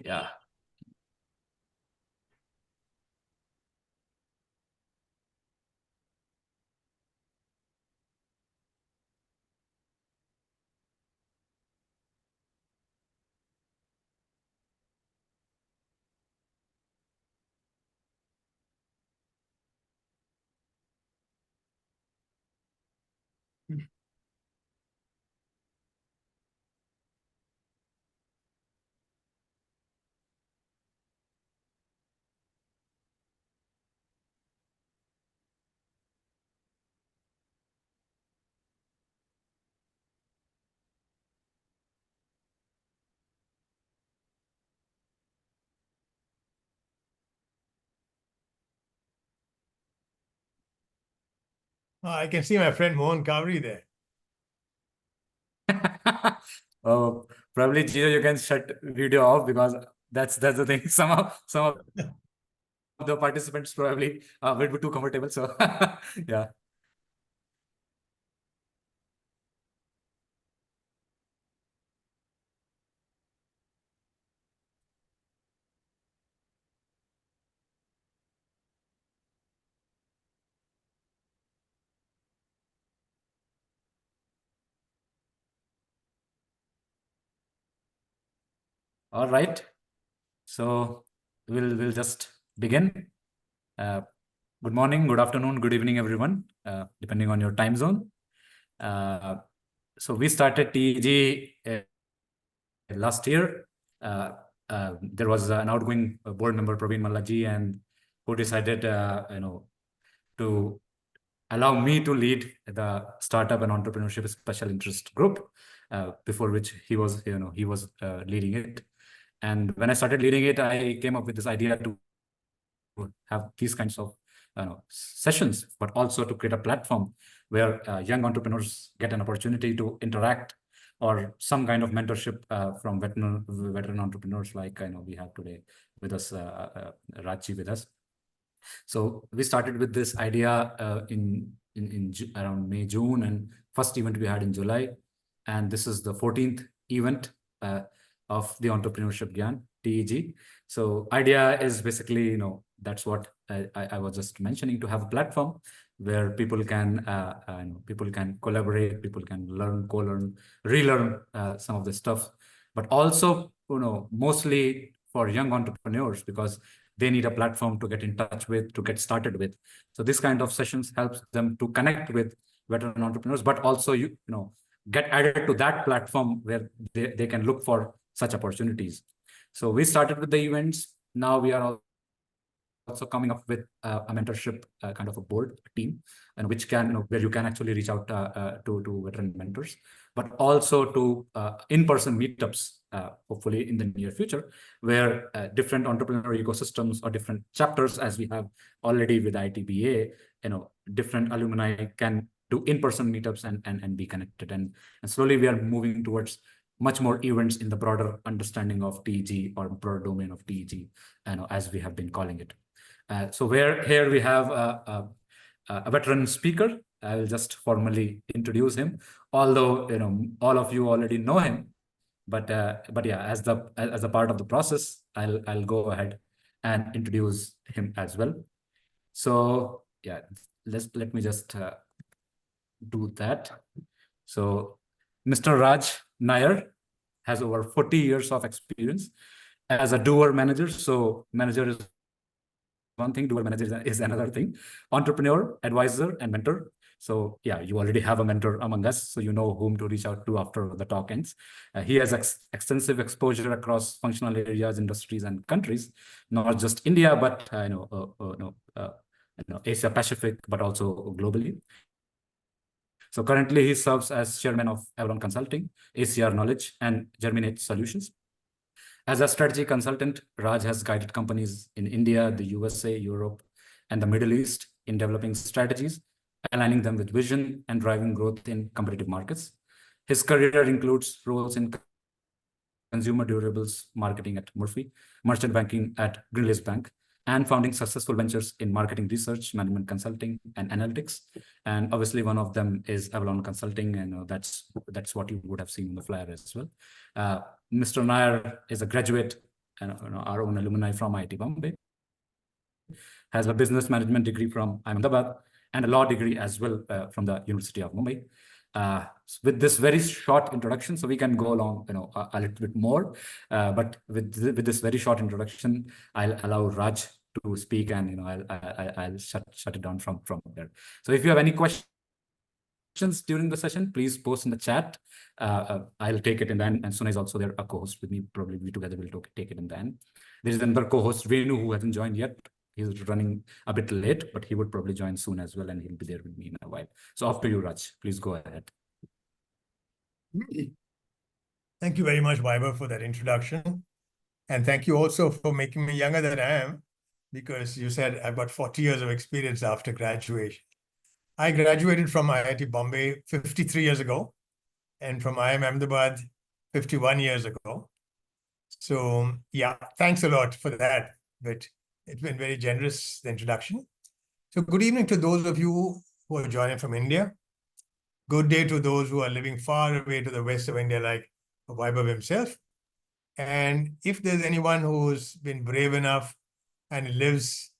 Yeah. I can see my friend Mohan Kavri there. Oh, probably Gio, you can shut video off because that's the thing. Some of the participants probably will be too comfortable. So yeah. All right. So we'll just begin. Good morning, good afternoon, good evening, everyone, depending on your time zone. So we started TEG last year. There was an outgoing board member, Praveen Malaji, and who decided, to allow me to lead the startup and entrepreneurship special interest group, before which he was leading it. And when I started leading it, I came up with this idea to have these kinds of sessions, but also to create a platform where young entrepreneurs get an opportunity to interact or some kind of mentorship from veteran entrepreneurs like we have today with us, Raji with us. So we started with this idea in around May, June, and first event we had in July. And this is the 14th event of the Entrepreneurship Gyan, TEG. So idea is basically, that's what I was just mentioning, to have a platform where people can collaborate, people can learn, co-learn, relearn some of the stuff, but also, mostly for young entrepreneurs, because they need a platform to get in touch with, to get started with. So this kind of sessions helps them to connect with veteran entrepreneurs, but also, get added to that platform where they can look for such opportunities. So we started with the events. Now we are also coming up with a mentorship kind of a board team, and which can, where you can actually reach out to veteran mentors, but also to in-person meetups, hopefully in the near future, where different entrepreneurial ecosystems or different chapters, as we have already with ITBA, different alumni can do in-person meetups and be connected. And slowly we are moving towards much more events in the broader understanding of TEG, or broader domain of TEG, as we have been calling it. So here we have a veteran speaker. I will just formally introduce him, although all of you already know him. But yeah, as a part of the process, I'll go ahead and introduce him as well. So yeah, let me just do that. So Mr. Raj Nair has over 40 years of experience as a doer manager. So manager is one thing, doer manager is another thing. Entrepreneur, advisor, and mentor. So yeah, you already have a mentor among us, so you know whom to reach out to after the talk ends. He has extensive exposure across functional areas, industries, and countries, not just India, but Asia Pacific, but also globally. So currently he serves as Chairman of Avalon Consulting, AGR Knowledge, and Germinait Solutions. As a strategy consultant, Raj has guided companies in India, the USA, Europe, and the Middle East in developing strategies, aligning them with vision and driving growth in competitive markets. His career includes roles in consumer durables marketing at Murphy, merchant banking at Greenleaf Bank, and founding successful ventures in marketing research, management consulting, and analytics. And obviously, one of them is Avalon Consulting, and that's what you would have seen in the flyer as well. Mr. Nair is a graduate our own alumni from IIT Bombay. Has a business management degree from Ahmedabad and a law degree as well from the University of Mumbai. With this very short introduction, so we can go along, a little bit more. But with this very short introduction, I'll allow Raj to speak, and I'll shut it down from there. So if you have any questions during the session, please post in the chat. I'll take it in the end, and Suna is also there, a co-host with me. Probably we together will take it in the end. There is another co-host, Venu, who hasn't joined yet. He's running a bit late, but he would probably join soon as well, and he'll be there with me in a while. So off to you, Raj. Please go ahead. Thank you very much, Vaibhav, for that introduction. And thank you also for making me younger than I am, because you said I've got 40 years of experience after graduation. I graduated from IIT Bombay 53 years ago, and from IIM Ahmedabad 51 years ago. So yeah, thanks a lot for that. But it's been very generous, the introduction. So good evening to those of you who are joining from India. Good day to those who are living far away to the west of India, like Vaibhav himself. And if there's anyone who's been brave enough and lives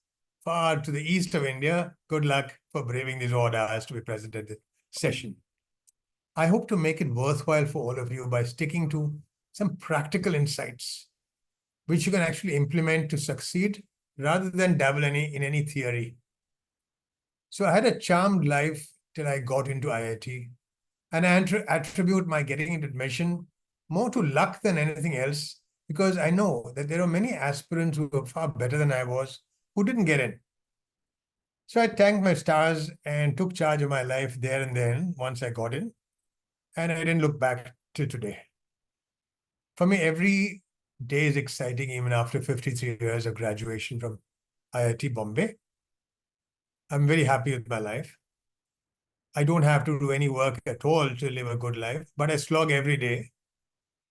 far to the east of India, good luck for braving these odd hours to be present at the session. I hope to make it worthwhile for all of you by sticking to some practical insights, which you can actually implement to succeed rather than dabble in any theory. So I had a charmed life till I got into IIT, and I attribute my getting into admission more to luck than anything else, because I know that there are many aspirants who were far better than I was who didn't get in. So I thanked my stars and took charge of my life there and then once I got in, and I didn't look back till today. For me, every day is exciting, even after 53 years of graduation from IIT Bombay. I'm very happy with my life. I don't have to do any work at all to live a good life, but I slog every day.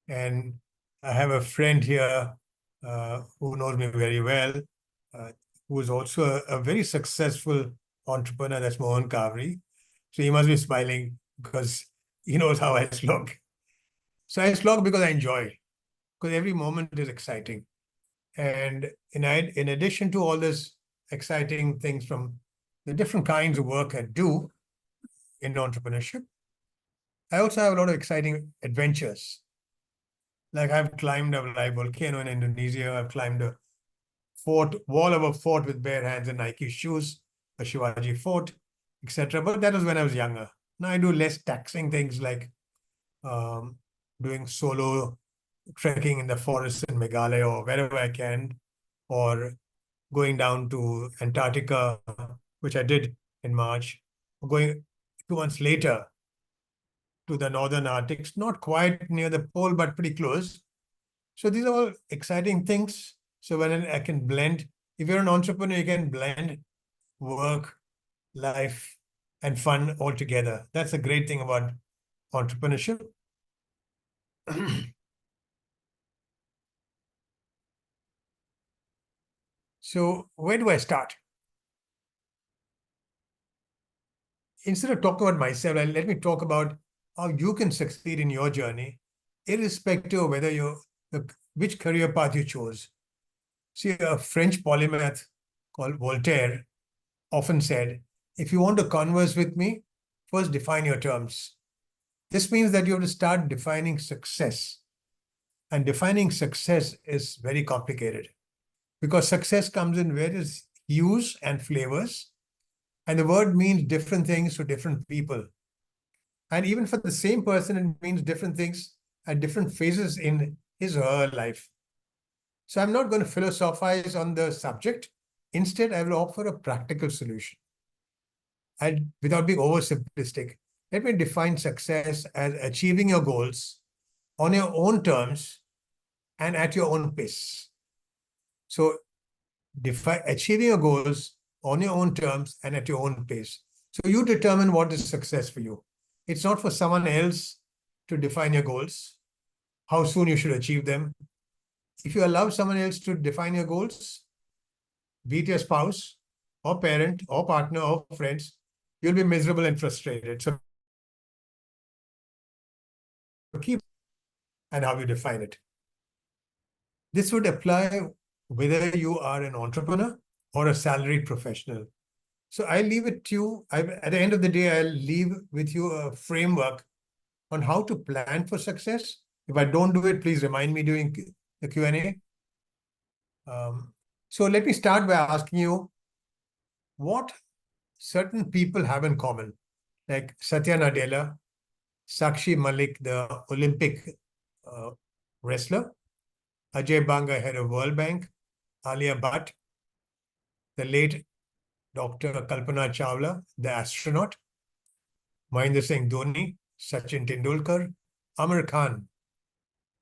And I have a friend here who knows me very well, who is also a very successful entrepreneur. That's Mohan Kavri. So he must be smiling because he knows how I slog. So I slog because I enjoy, because every moment is exciting. And in addition to all this exciting things from the different kinds of work I do in entrepreneurship, I also have a lot of exciting adventures. Like I've climbed a live volcano in Indonesia. I've climbed a wall of a fort with bare hands and Nike shoes, a Shivaji fort, etc. But that was when I was younger. Now I do less taxing things like doing solo trekking in the forest in Meghalaya or wherever I can, or going down to Antarctica, which I did in March, or going 2 months later to the northern Arctic, not quite near the pole, but pretty close. So these are all exciting things. So when I can blend, if you're an entrepreneur, you can blend work, life, and fun all together. That's a great thing about entrepreneurship. So where do I start? Instead of talking about myself, let me talk about how you can succeed in your journey, irrespective of whether which career path you chose. See, a French polymath called Voltaire often said, if you want to converse with me, first define your terms. This means that you have to start defining success. And defining success is very complicated, because success comes in various hues and flavors, and the word means different things to different people. And even for the same person, it means different things at different phases in his or her life. So I'm not going to philosophize on the subject. Instead, I will offer a practical solution. And without being oversimplistic, let me define success as achieving your goals on your own terms and at your own pace. So achieving your goals on your own terms and at your own pace. So you determine what is success for you. It's not for someone else to define your goals, how soon you should achieve them. If you allow someone else to define your goals, be it your spouse or parent or partner or friends, you'll be miserable and frustrated. So keep and how you define it. This would apply whether you are an entrepreneur or a salaried professional. So I leave it to you. At the end of the day, I'll leave with you a framework on how to plan for success. If I don't do it, please remind me during the Q&A. So let me start by asking you what certain people have in common, like Satya Nadella, Sakshi Malik, the Olympic wrestler, Ajay Banga, head of World Bank, Alia Bhatt, the late Dr. Kalpana Chawla, the astronaut, Mahendra Singh Dhoni, Sachin Tendulkar, Amir Khan,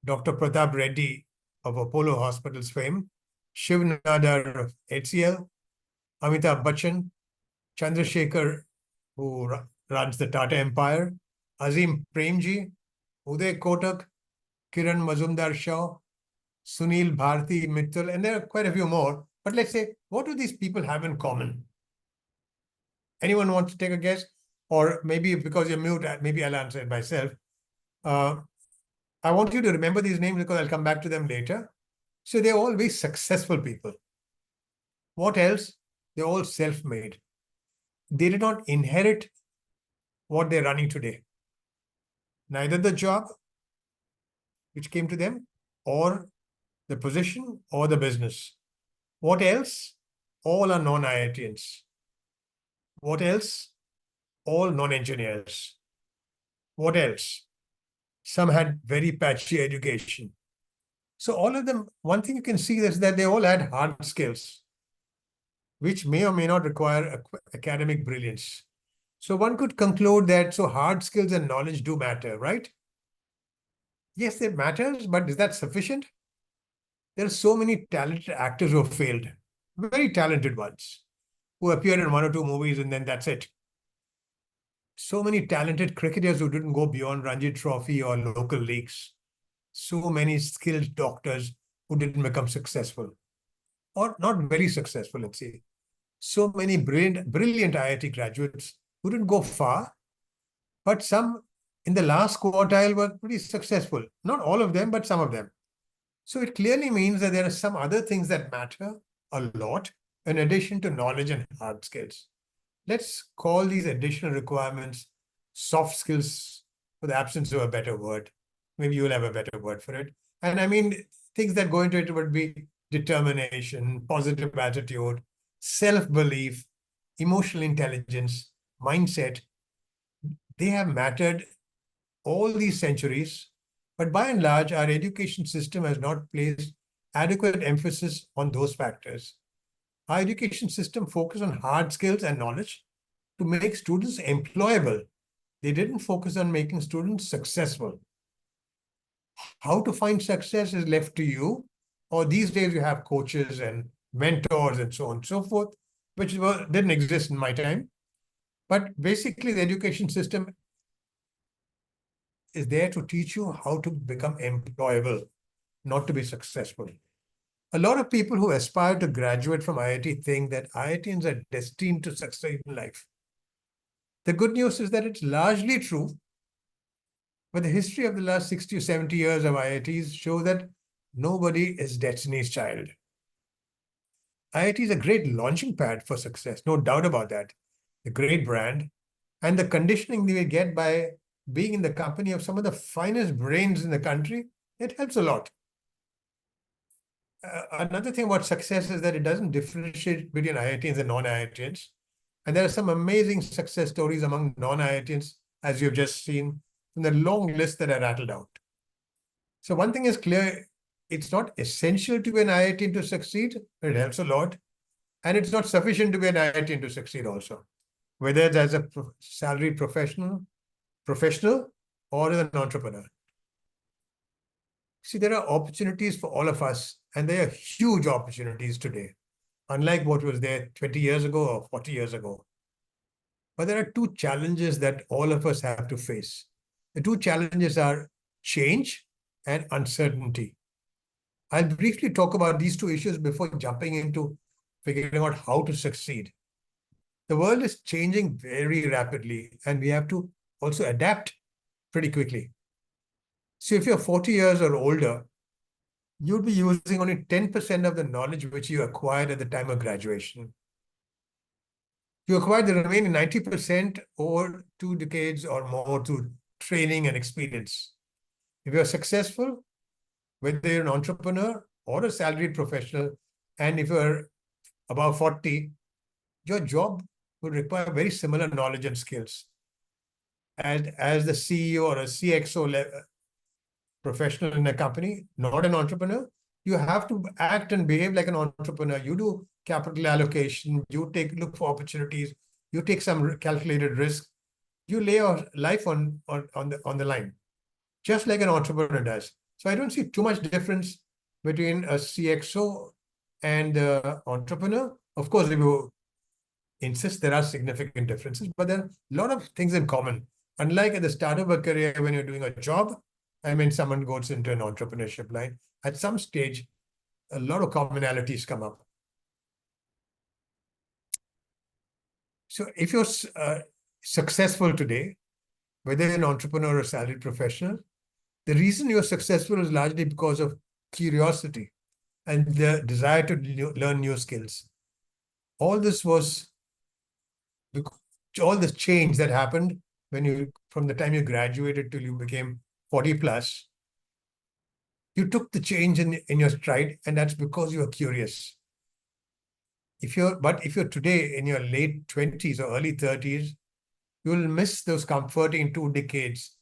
Dr. Pratap Reddy of Apollo Hospitals fame, Shiv Nadar of HCL, Amitabh Bachchan, Chandrasekhar, who runs the Tata Empire, Azim Premji, Uday Kotak, Kiran Mazumdar-Shaw, Sunil Bharti Mittal, and there are quite a few more. But let's say, what do these people have in common? Anyone want to take a guess? Or maybe because you're mute, maybe I'll answer it myself. I want you to remember these names because I'll come back to them later. So they're all very successful people. What else? They're all self-made. They did not inherit what they're running today. Neither the job which came to them, or the position, or the business. What else? All are non-IITians. What else? All non-engineers. What else? Some had very patchy education. So all of them, one thing you can see is that they all had hard skills, which may or may not require academic brilliance. So one could conclude that hard skills and knowledge do matter, right? Yes, it matters, but is that sufficient? There are so many talented actors who have failed, very talented ones, who appeared in 1 or 2 movies and then that's it. So many talented cricketers who didn't go beyond Ranji Trophy or local leagues. So many skilled doctors who didn't become successful, or not very successful, let's say. So many brilliant IIT graduates who didn't go far, but some in the last quartile were pretty successful. Not all of them, but some of them. So it clearly means that there are some other things that matter a lot in addition to knowledge and hard skills. Let's call these additional requirements soft skills, for the absence of a better word. Maybe you'll have a better word for it. And I mean, things that go into it would be determination, positive attitude, self-belief, emotional intelligence, mindset. They have mattered all these centuries, but by and large, our education system has not placed adequate emphasis on those factors. Our education system focused on hard skills and knowledge to make students employable. They didn't focus on making students successful. How to find success is left to you, or these days you have coaches and mentors and so on and so forth, which didn't exist in my time. But basically, the education system is there to teach you how to become employable, not to be successful. A lot of people who aspire to graduate from IIT think that IITians are destined to succeed in life. The good news is that it's largely true, but the history of the last 60 or 70 years of IITs show that nobody is destiny's child. IIT is a great launching pad for success, no doubt about that. A great brand, and the conditioning they get by being in the company of some of the finest brains in the country, it helps a lot. Another thing about success is that it doesn't differentiate between IITians and non-IITians. And there are some amazing success stories among non-IITians, as you've just seen from the long list that I rattled out. So one thing is clear, it's not essential to be an IITian to succeed, but it helps a lot. And it's not sufficient to be an IITian to succeed also, whether it's as a salaried professional, or as an entrepreneur. See, there are opportunities for all of us, and there are huge opportunities today, unlike what was there 20 years ago or 40 years ago. But there are 2 challenges that all of us have to face. The 2 challenges are change and uncertainty. I'll briefly talk about these 2 issues before jumping into figuring out how to succeed. The world is changing very rapidly, and we have to also adapt pretty quickly. So if you're 40 years or older, you'd be using only 10% of the knowledge which you acquired at the time of graduation. You acquired the remaining 90% over 2 decades or more through training and experience. If you're successful, whether you're an entrepreneur or a salaried professional, and if you're above 40, your job will require very similar knowledge and skills. And as the CEO or a CXO professional in a company, not an entrepreneur, you have to act and behave like an entrepreneur. You do capital allocation, you look for opportunities, you take some calculated risk, you lay your life on the line, just like an entrepreneur does. So I don't see too much difference between a CXO and the entrepreneur. Of course, if you insist, there are significant differences, but there are a lot of things in common. Unlike at the start of a career, when you're doing a job, I mean, someone goes into an entrepreneurship line, at some stage, a lot of commonalities come up. So if you're successful today, whether you're an entrepreneur or a salaried professional, the reason you're successful is largely because of curiosity and the desire to learn new skills. All this change that happened from the time you graduated till you became 40 plus, you took the change in your stride, and that's because you are curious. But if you're today in your late 20s or early 30s, you will miss those comforting 2 decades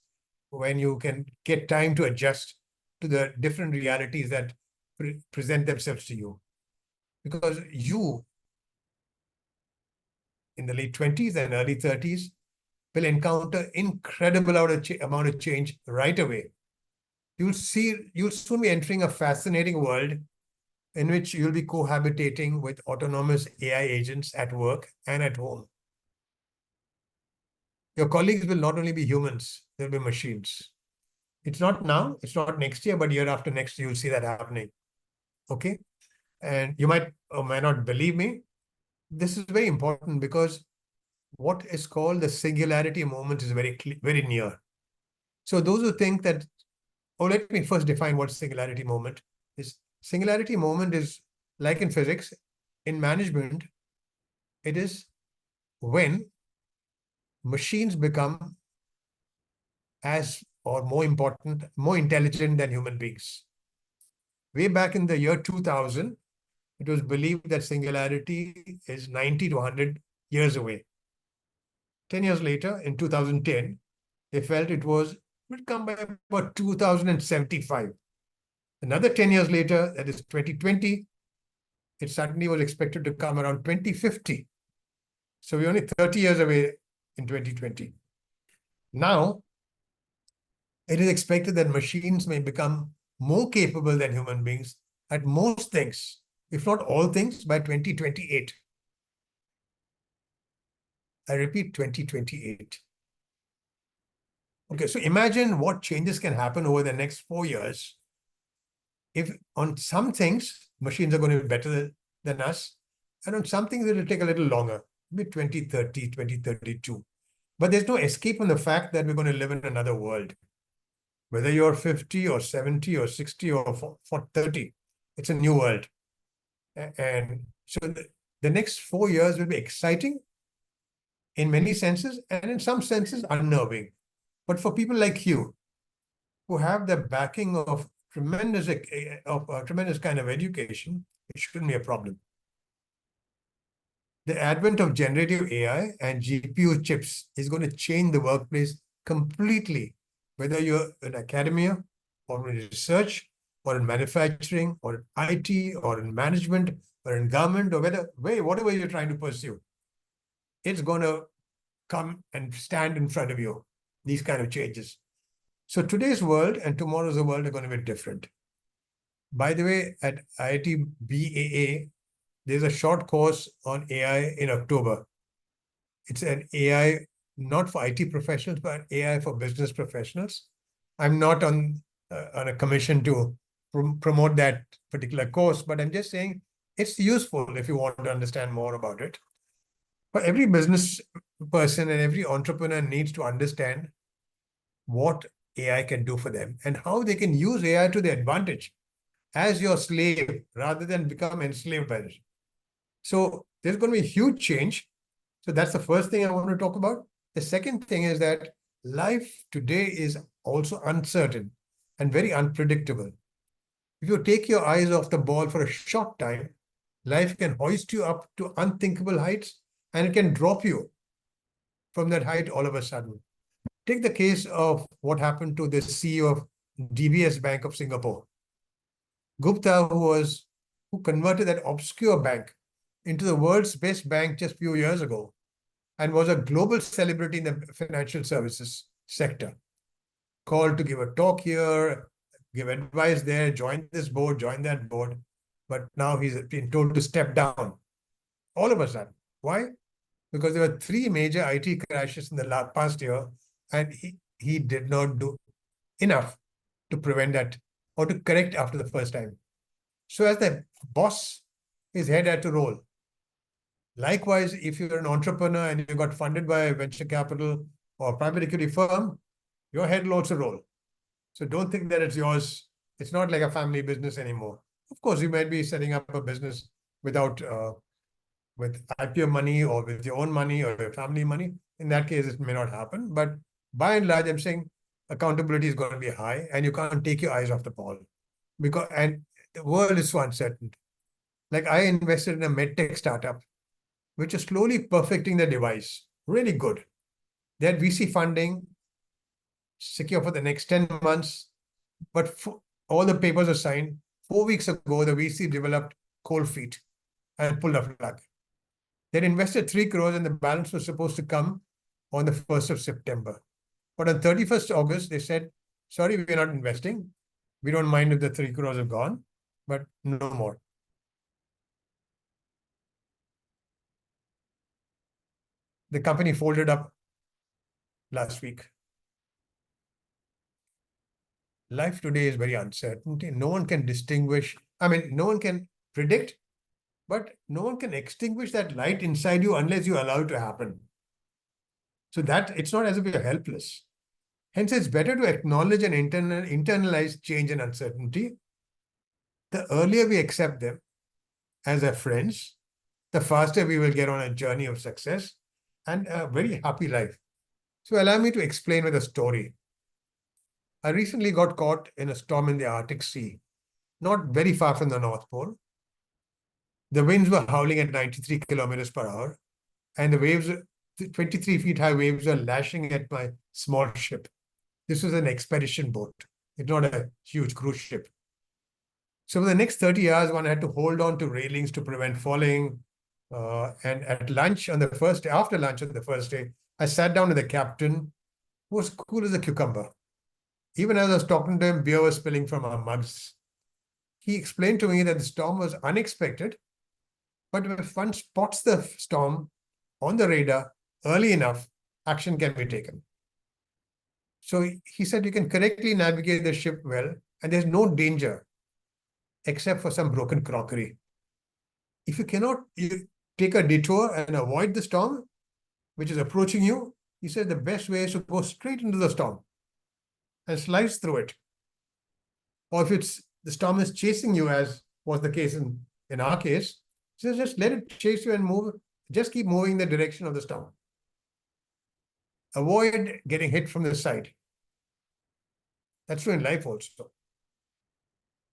when you can get time to adjust to the different realities that present themselves to you. Because you, in the late 20s and early 30s, will encounter incredible amount of change right away. You'll soon be entering a fascinating world in which you'll be cohabitating with autonomous AI agents at work and at home. Your colleagues will not only be humans, they'll be machines. It's not now, it's not next year, but year after next, you'll see that happening. Okay? And you might or might not believe me. This is very important because what is called the singularity moment is very near. So those who think that, let me first define what singularity moment is. Singularity moment is like in physics, in management, it is when machines become as or more important, more intelligent than human beings. Way back in the year 2000, it was believed that singularity is 90 to 100 years away. 10 years later, in 2010, they felt it would come by about 2075. Another 10 years later, that is 2020, it suddenly was expected to come around 2050. So we're only 30 years away in 2020. Now, it is expected that machines may become more capable than human beings at most things, if not all things, by 2028. I repeat, 2028. Okay, so imagine what changes can happen over the next 4 years if on some things, machines are going to be better than us, and on some things, it will take a little longer, maybe 2030, 2032. But there's no escape from the fact that we're going to live in another world. Whether you're 50 or 70 or 60 or 30, it's a new world. And so the next 4 years will be exciting in many senses, and in some senses, unnerving. But for people like you, who have the backing of tremendous kind of education, it shouldn't be a problem. The advent of generative AI and GPU chips is going to change the workplace completely, whether you're in academia or in research or in manufacturing or in IT or in management or in government or whatever you're trying to pursue. It's going to come and stand in front of you, these kind of changes. So today's world and tomorrow's world are going to be different. By the way, at IIT BAA, there's a short course on AI in October. It's an AI, not for IT professionals, but AI for business professionals. I'm not on a commission to promote that particular course, but I'm just saying it's useful if you want to understand more about it. But every business person and every entrepreneur needs to understand what AI can do for them and how they can use AI to their advantage. as your slave rather than become enslaved by it. So there's going to be a huge change. So that's the first thing I want to talk about. The second thing is that life today is also uncertain and very unpredictable. If you take your eyes off the ball for a short time, life can hoist you up to unthinkable heights and it can drop you from that height all of a sudden. Take the case of what happened to the CEO of DBS Bank of Singapore. Gupta, who converted that obscure bank into the world's best bank just a few years ago and was a global celebrity in the financial services sector. Called to give a talk here, give advice there, join this board, join that board. But now he's been told to step down all of a sudden. Why? Because there were 3 major IT crashes in the past year, and he did not do enough to prevent that or to correct after the first time. So as the boss, his head had to roll. Likewise, if you're an entrepreneur and you got funded by a venture capital or private equity firm, your head will also roll. So don't think that it's yours. It's not like a family business anymore. Of course, you might be setting up a business without with IPO money or with your own money or your family money. In that case, it may not happen. But by and large, I'm saying accountability is going to be high and you can't take your eyes off the ball. And the world is so uncertain. Like I invested in a medtech startup, which is slowly perfecting the device. Really good. They had VC funding secure for the next 10 months, but all the papers are signed. 4 weeks ago, the VC developed cold feet and pulled the plug. They'd invested 3 crores and the balance was supposed to come on the 1st of September. But on 31st August, they said, sorry, we're not investing. We don't mind if the 3 crores have gone, but no more. The company folded up last week. Life today is very uncertain. No one can distinguish. No one can predict, but no one can extinguish that light inside you unless you allow it to happen. So that it's not as if you're helpless. Hence, it's better to acknowledge and internalize change and uncertainty. The earlier we accept them as our friends, the faster we will get on a journey of success and a very happy life. So allow me to explain with a story. I recently got caught in a storm in the Arctic Sea, not very far from the North Pole. The winds were howling at 93 kilometers per hour, and the waves, 23 feet high waves, were lashing at my small ship. This was an expedition boat. It's not a huge cruise ship. So for the next 30 hours, one had to hold on to railings to prevent falling. And at lunch on the first day, after lunch on the first day, I sat down with the captain, who was cool as a cucumber. Even as I was talking to him, beer was spilling from our mugs. He explained to me that the storm was unexpected, but if one spots the storm on the radar early enough, action can be taken. So he said you can correctly navigate the ship well, and there's no danger except for some broken crockery. If you cannot take a detour and avoid the storm, which is approaching you, he said the best way is to go straight into the storm and slice through it. Or if the storm is chasing you, as was the case in our case, so just let it chase you and move. Just keep moving the direction of the storm. Avoid getting hit from the side. That's true in life also.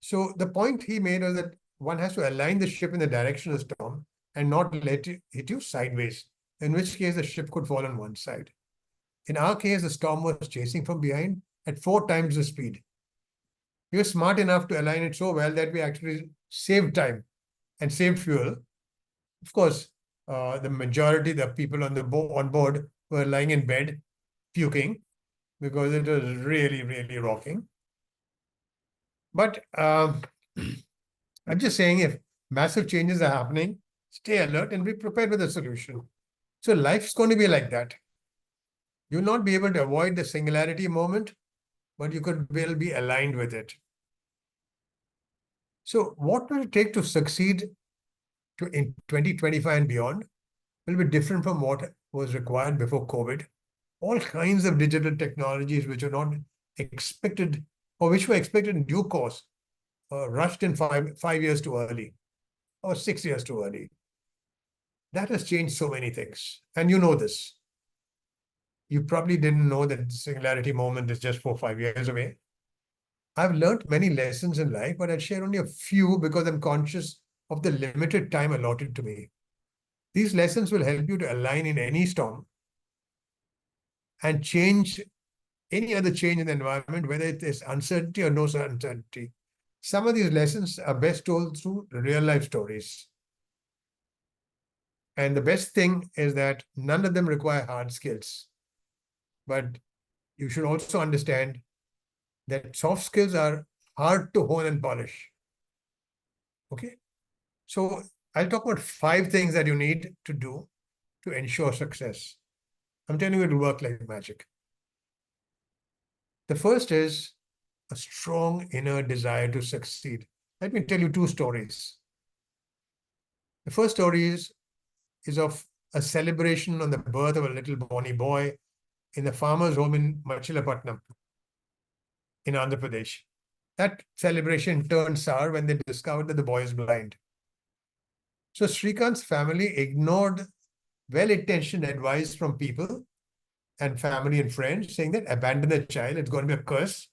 So the point he made was that one has to align the ship in the direction of the storm and not let it hit you sideways, in which case the ship could fall on one side. In our case, the storm was chasing from behind at 4 times the speed. We were smart enough to align it so well that we actually saved time and saved fuel. Of course, the majority, the people on board were lying in bed, puking, because it was really, really rocking. But I'm just saying, if massive changes are happening, stay alert and be prepared with a solution. So life's going to be like that. You'll not be able to avoid the singularity moment, but you could well be aligned with it. So what will it take to succeed in 2025 and beyond will be different from what was required before COVID. All kinds of digital technologies which are not expected or which were expected in due course rushed in 5 years too early or 6 years too early. That has changed so many things. And you know this. You probably didn't know that the singularity moment is just 4 or 5 years away. I've learned many lessons in life, but I'll share only a few because I'm conscious of the limited time allotted to me. These lessons will help you to align in any storm and change any other change in the environment, whether it is uncertainty or no uncertainty. Some of these lessons are best told through real life stories. And the best thing is that none of them require hard skills. But you should also understand that soft skills are hard to hone and polish. Okay? So I'll talk about 5 things that you need to do to ensure success. I'm telling you, it'll work like magic. The first is a strong inner desire to succeed. Let me tell you 2 stories. The first story is of a celebration on the birth of a little Bonnie boy in the farmer's home in Machilapatnam in Andhra Pradesh. That celebration turned sour when they discovered that the boy is blind. So Srikant's family ignored well-intentioned advice from people and family and friends saying that abandon the child, it's going to be a curse.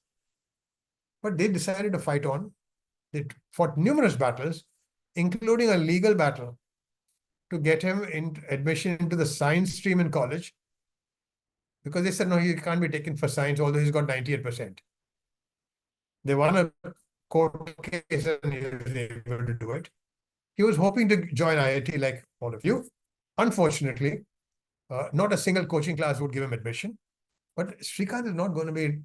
But they decided to fight on. They fought numerous battles, including a legal battle to get him in admission into the science stream in college, because they said, no, he can't be taken for science, although he's got 98%. They won a court case and he was able to do it. He was hoping to join IIT like all of you. Unfortunately, not a single coaching class would give him admission. But Srikant is not going to be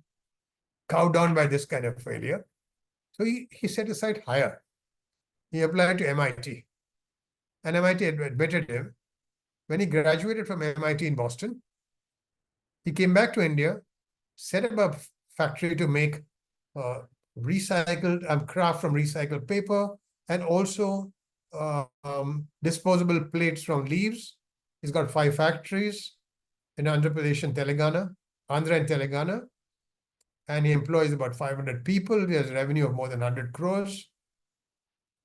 cowed down by this kind of failure. So he set aside higher. He applied to MIT. And MIT admitted him. When he graduated from MIT in Boston, he came back to India, set up a factory to make recycled craft from recycled paper, and also disposable plates from leaves. He's got 5 factories in Andhra Pradesh and Telangana, Andhra and Telangana, and he employs about 500 people. He has a revenue of more than 100 crores.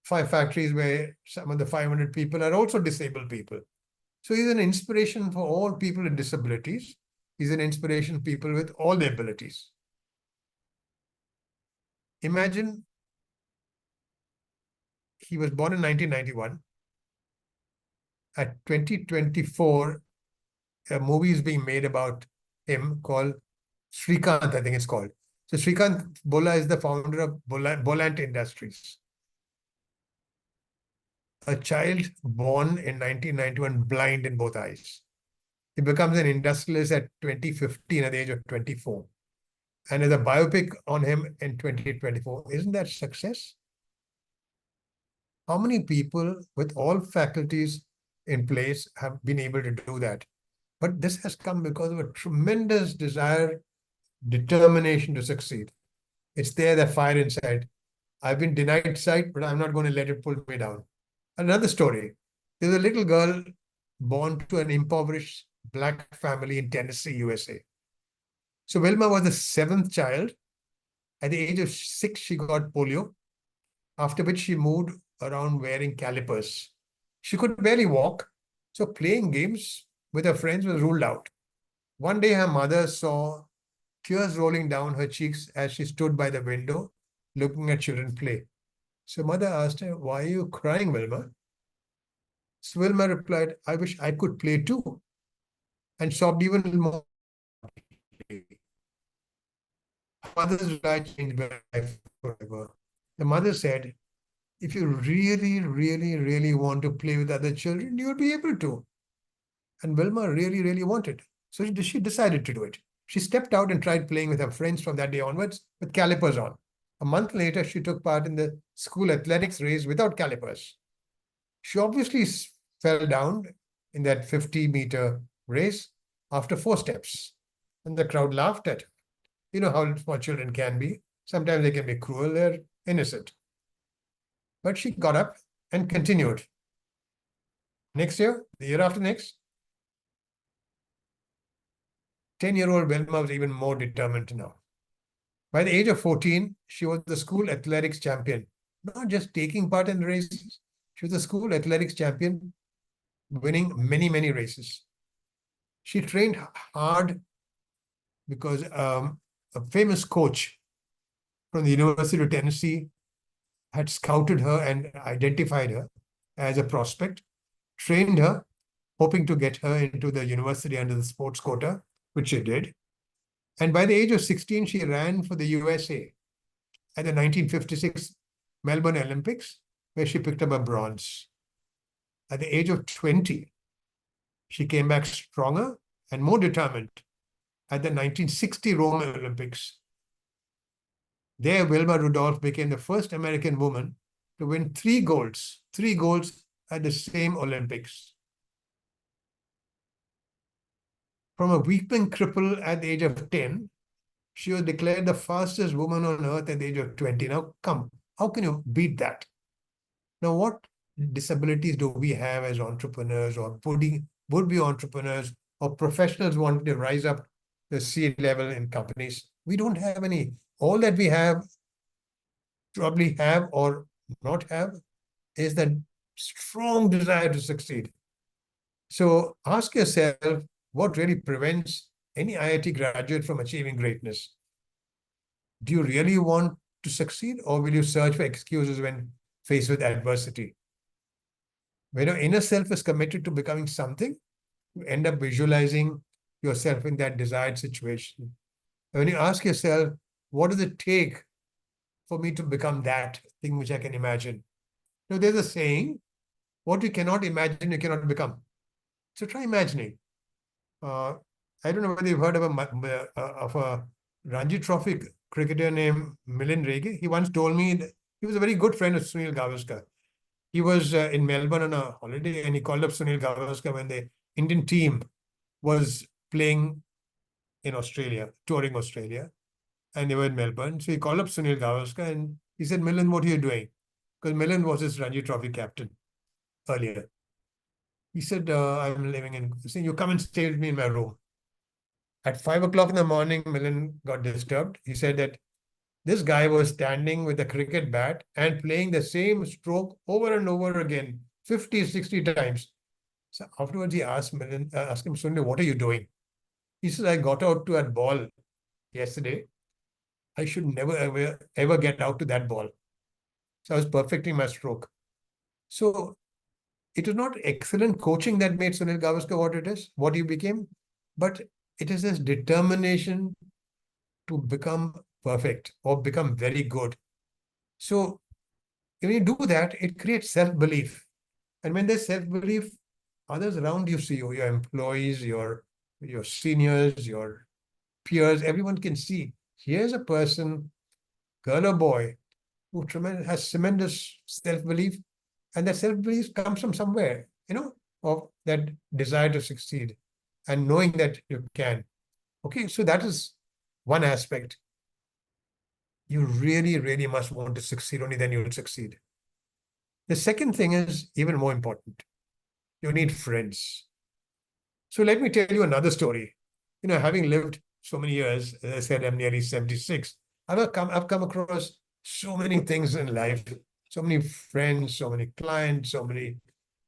5 factories where some of the 500 people are also disabled people. So he's an inspiration for all people with disabilities. He's an inspiration for people with all the abilities. Imagine he was born in 1991. At 2024, a movie is being made about him called Srikant, I think it's called. So Srikant Bola is the founder of Bolant Industries. A child born in 1991 blind in both eyes. He becomes an industrialist at 2015 at the age of 24. And there's a biopic on him in 2024. Isn't that success? How many people with all faculties in place have been able to do that? But this has come because of a tremendous desire, determination to succeed. It's there, that fire inside. I've been denied sight, but I'm not going to let it pull me down. Another story. There's a little girl born to an impoverished Black family in Tennessee, USA. So Wilma was the 7th child. At the age of 6, she got polio, after which she moved around wearing calipers. She could barely walk, so playing games with her friends was ruled out. One day, her mother saw tears rolling down her cheeks as she stood by the window looking at children play. So mother asked her, why are you crying, Wilma? So Wilma replied, I wish I could play too, and sobbed even more. Mother's reply changed my life forever. The mother said, if you really, really, really want to play with other children, you'll be able to. And Wilma really, really wanted. So she decided to do it. She stepped out and tried playing with her friends from that day onwards with calipers on. A month later, she took part in the school athletics race without calipers. She obviously fell down in that 50-meter race after 4 steps. And the crowd laughed at her. You know how small children can be. Sometimes they can be cruel, they're innocent. But she got up and continued. Next year, the year after next, 10-year-old Wilma was even more determined now. By the age of 14, she was the school athletics champion not just taking part in races. She was a school athletics champion, winning many, many races. She trained hard because a famous coach from the University of Tennessee had scouted her and identified her as a prospect, trained her, hoping to get her into the university under the sports quota, which she did. And by the age of 16, she ran for the USA at the 1956 Melbourne Olympics, where she picked up a bronze. At the age of 20, she came back stronger and more determined at the 1960 Rome Olympics. There, Wilma Rudolph became the first American woman to win three golds at the same Olympics. From a weeping cripple at the age of 10, she was declared the fastest woman on earth at the age of 20. Now, come, how can you beat that? Now, what disabilities do we have as entrepreneurs or would-be entrepreneurs or professionals wanting to rise up the C-level in companies? We don't have any. All that we have, probably have or not have, is that strong desire to succeed. So ask yourself, what really prevents any IIT graduate from achieving greatness? Do you really want to succeed, or will you search for excuses when faced with adversity? When your inner self is committed to becoming something, you end up visualizing yourself in that desired situation. And when you ask yourself, what does it take for me to become that thing which I can imagine? Now, there's a saying, what you cannot imagine, you cannot become. So try imagining. I don't know whether you've heard of a Ranji Trophy cricketer named Milind Rege. He once told me that he was a very good friend of Sunil Gavaskar. He was in Melbourne on a holiday, and he called up Sunil Gavaskar when the Indian team was playing in Australia, touring Australia, and they were in Melbourne. So he called up Sunil Gavaskar and he said, Milind, what are you doing? Because Milind was his Ranji Trophy captain earlier. He said, I'm living in, so you come and stay with me in my room. At 5 o'clock in the morning, Milind got disturbed. He said that this guy was standing with a cricket bat and playing the same stroke over and over again, 50, 60 times. So afterwards, he asked him, Sunil, what are you doing? He said, I got out to that ball yesterday. I should never, ever get out to that ball. So I was perfecting my stroke. So it is not excellent coaching that made Sunil Gavaskar what he became, but it is his determination to become perfect or become very good. So when you do that, it creates self-belief. And when there's self-belief, others around you see you, your employees, your seniors, your peers, everyone can see, here's a person, girl or boy, who has tremendous self-belief. And that self-belief comes from somewhere, of that desire to succeed and knowing that you can. Okay, so that is one aspect. You really, really must want to succeed, only then you will succeed. The second thing is even more important. You need friends. So let me tell you another story. Having lived so many years, as I said, I'm nearly 76. I've come across so many things in life, so many friends, so many clients, so many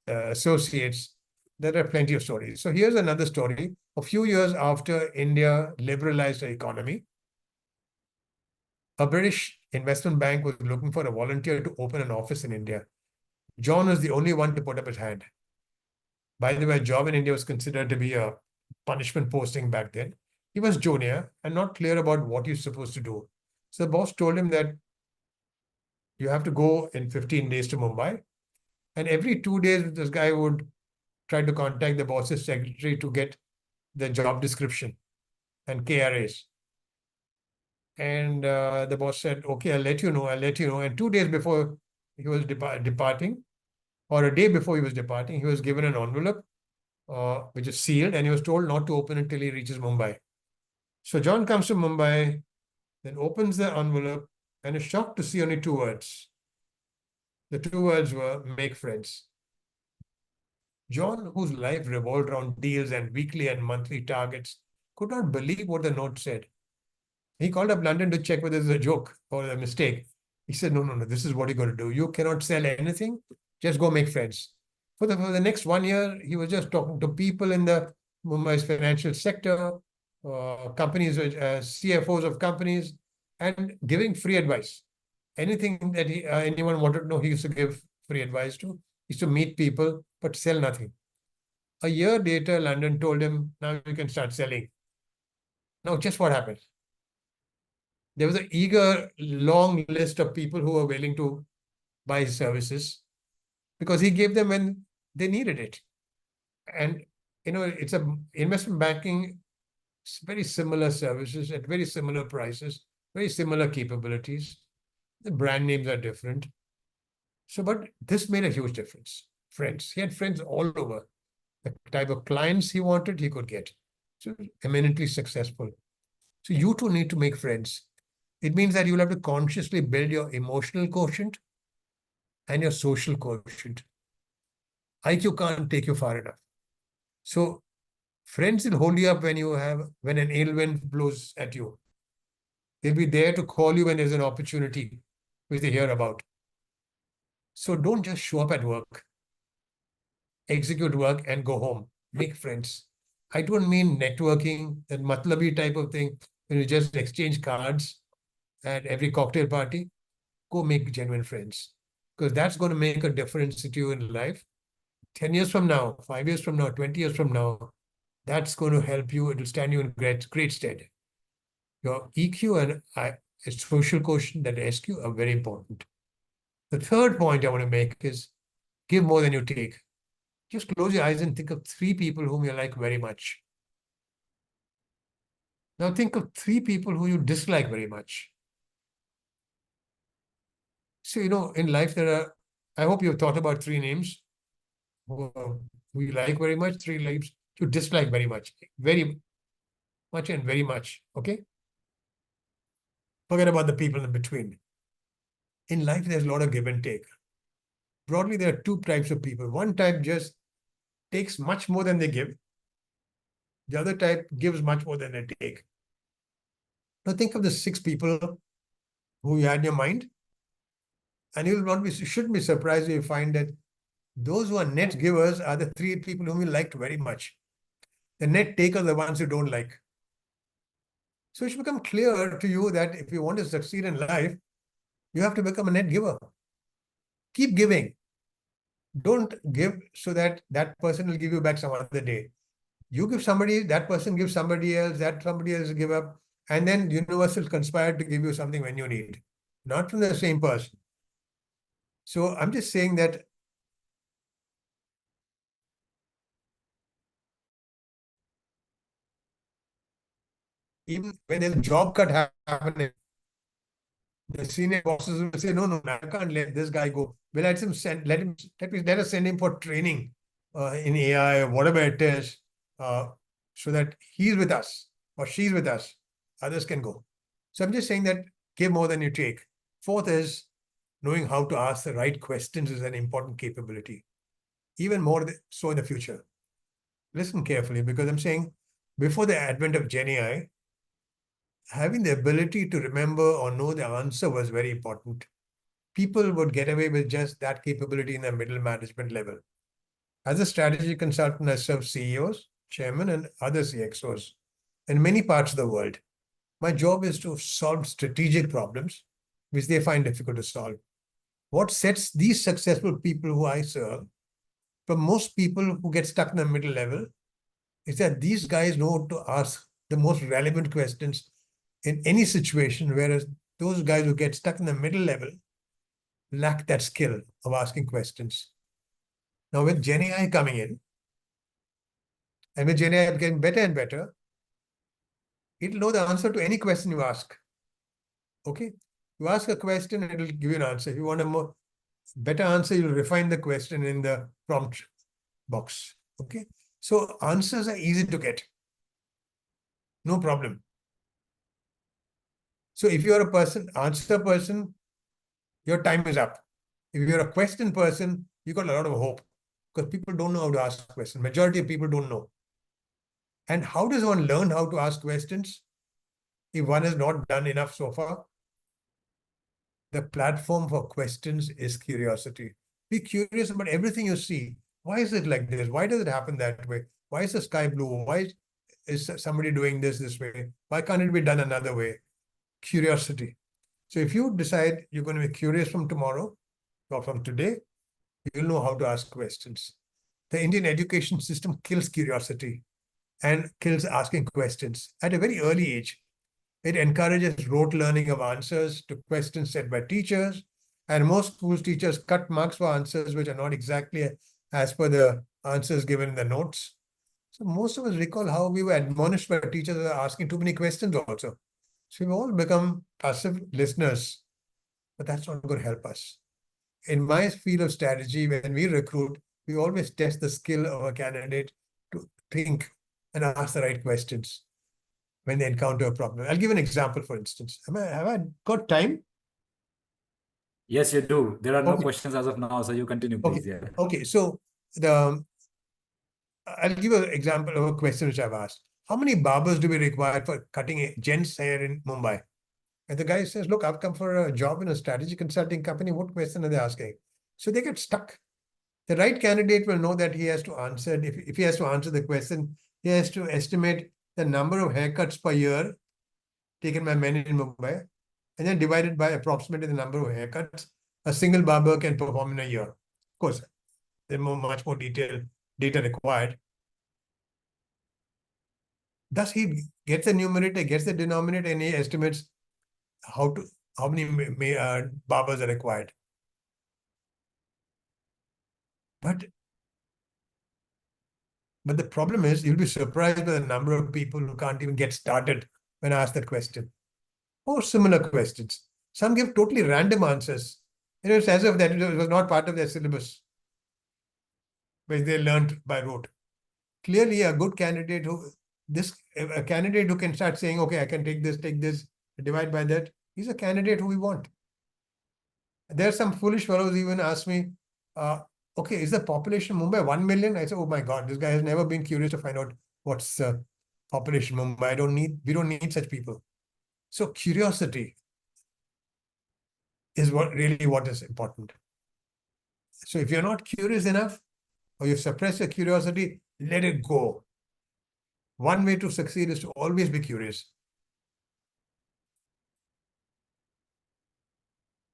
associates. There are plenty of stories. So here's another story. A few years after India liberalized the economy, a British investment bank was looking for a volunteer to open an office in India. John was the only one to put up his hand. By the way, a job in India was considered to be a punishment posting back then. He was junior and not clear about what he's supposed to do. So the boss told him that you have to go in 15 days to Mumbai. And every 2 days, this guy would try to contact the boss's secretary to get the job description and KRAs. And the boss said, okay, I'll let you know. And 2 days before he was departing, or a day before he was departing, he was given an envelope, which is sealed, and he was told not to open it until he reaches Mumbai. So John comes to Mumbai, then opens the envelope, and is shocked to see only 2 words. The 2 words were, make friends. John, whose life revolved around deals and weekly and monthly targets, could not believe what the note said. He called up London to check whether it was a joke or a mistake. He said, no, no, no, this is what you're going to do. You cannot sell anything. Just go make friends. For the next 1 year, he was just talking to people in the Mumbai's financial sector, companies, CFOs of companies, and giving free advice. Anything that anyone wanted to know, he used to give free advice to. He used to meet people, but sell nothing. A year later, London told him, now you can start selling. Now, just what happened? There was an eager, long list of people who were willing to buy his services because he gave them when they needed it. And, it's investment banking, very similar services at very similar prices, very similar capabilities. The brand names are different. So, but this made a huge difference. Friends. He had friends all over. The type of clients he wanted, he could get. So, eminently successful. So, you too need to make friends. It means that you'll have to consciously build your emotional quotient and your social quotient. IQ can't take you far enough. So, friends will hold you up when an ill wind blows at you. They'll be there to call you when there's an opportunity which they hear about. So don't just show up at work, execute work and go home. Make friends. I don't mean networking, that matlabi type of thing, when you just exchange cards at every cocktail party. Go make genuine friends, because that's going to make a difference to you in life. 10 years from now, 5 years from now, 20 years from now, that's going to help you. It will stand you in great stead. Your EQ and social quotient, that SQ, are very important. The third point I want to make is give more than you take. Just close your eyes and think of 3 people whom you like very much. Now think of 3 people who you dislike very much. So, in life I hope you've thought about 3 names who you like very much, 3 names you dislike very much. Very much and very much, okay? Forget about the people in between. In life, there's a lot of give and take. Broadly, there are 2 types of people. One type just takes much more than they give. The other type gives much more than they take. Now think of the 6 people who you had in your mind, and you shouldn't be surprised if you find that those who are net givers are the 3 people whom you liked very much. The net takers are the ones you don't like. So it should become clear to you that if you want to succeed in life, you have to become a net giver. Keep giving. Don't give so that that person will give you back some other day. You give somebody, that person gives somebody else, that somebody else give up, and then the universe will conspire to give you something when you need. Not from the same person. So I'm just saying that even when there's a job cut happening, the senior bosses will say, no, I can't let this guy go. Well, let us send him for training in AI or whatever it is, so that he's with us or she's with us. Others can go. So I'm just saying that give more than you take. 4th is knowing how to ask the right questions is an important capability. Even more so in the future. Listen carefully, because I'm saying before the advent of Gen AI, having the ability to remember or know the answer was very important. People would get away with just that capability in the middle management level. As a strategy consultant, I serve CEOs, chairmen, and other CXOs in many parts of the world. My job is to solve strategic problems which they find difficult to solve. What sets these successful people who I serve from most people who get stuck in the middle level is that these guys know to ask the most relevant questions in any situation, whereas those guys who get stuck in the middle level lack that skill of asking questions. Now, with Gen AI coming in, and with Gen AI getting better and better, it'll know the answer to any question you ask. Okay? You ask a question, and it'll give you an answer. If you want a better answer, you'll refine the question in the prompt box. Okay? So answers are easy to get. No problem. So if you're a answer person, your time is up. If you're a question person, you got a lot of hope, because people don't know how to ask questions. Majority of people don't know. And how does one learn how to ask questions if one has not done enough so far? the platform for questions is curiosity. Be curious about everything you see. Why is it like this? Why does it happen that way? Why is the sky blue? Why is somebody doing this way? Why can't it be done another way? Curiosity. So if you decide you're going to be curious from tomorrow or from today, you'll know how to ask questions. The Indian education system kills curiosity and kills asking questions at a very early age. It encourages rote learning of answers to questions set by teachers, and most schools teachers cut marks for answers which are not exactly as per the answers given in the notes. So most of us recall how we were admonished by teachers for asking too many questions also. So we've all become passive listeners, but that's not going to help us. In my field of strategy, when we recruit, we always test the skill of a candidate to think and ask the right questions when they encounter a problem. I'll give an example, for instance. Have I got time? Yes, you do. There are no Okay. questions as of now, so you continue, please. Okay. Yeah. Okay. So I'll give an example of a question which I've asked. How many barbers do we require for cutting a gents' hair in Mumbai? And the guy says, look, I've come for a job in a strategy consulting company. What question are they asking? So they get stuck. The right candidate will know that he has to answer. If he has to answer the question, he has to estimate the number of haircuts per year taken by men in Mumbai, and then divided by approximately the number of haircuts a single barber can perform in a year. Of course, there's much more detailed data required. Thus, he gets the numerator, gets the denominator, and he estimates how many barbers are required. But the problem is, you'll be surprised by the number of people who can't even get started when asked that question. Or similar questions. Some give totally random answers. It's as if that it was not part of their syllabus, which they learned by rote. Clearly, a good candidate a candidate who can start saying, okay, I can take this, divide by that, he's a candidate who we want. There are some foolish fellows even ask me, okay, is the population of Mumbai 1 million? I say, oh my God, this guy has never been curious to find out what's the population of Mumbai. We don't need such people. So curiosity is what is important. So if you're not curious enough, or you suppress your curiosity, let it go. One way to succeed is to always be curious.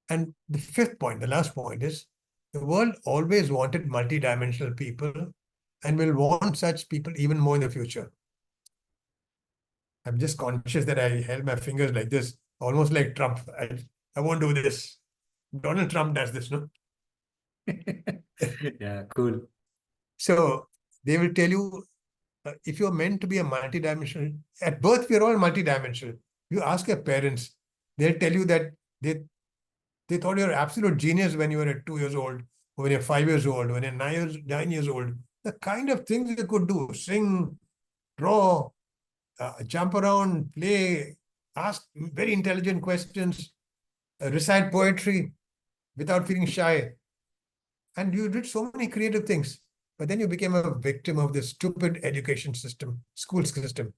And the fifth point, the last point is, the world always wanted multidimensional people and will want such people even more in the future. I'm just conscious that I held my fingers like this, almost like Trump. I won't do this. Donald Trump does this, no? Yeah, cool. So they will tell you, if you're meant to be a multidimensional, at birth, we're all multidimensional. You ask your parents, they'll tell you that they thought you're an absolute genius when you were at 2 years old, or when you're 5 years old, when you're 9 years old. The kind of things you could do, sing, draw, jump around, play, ask very intelligent questions, recite poetry without feeling shy. And you did so many creative things. But then you became a victim of this stupid education system, school system,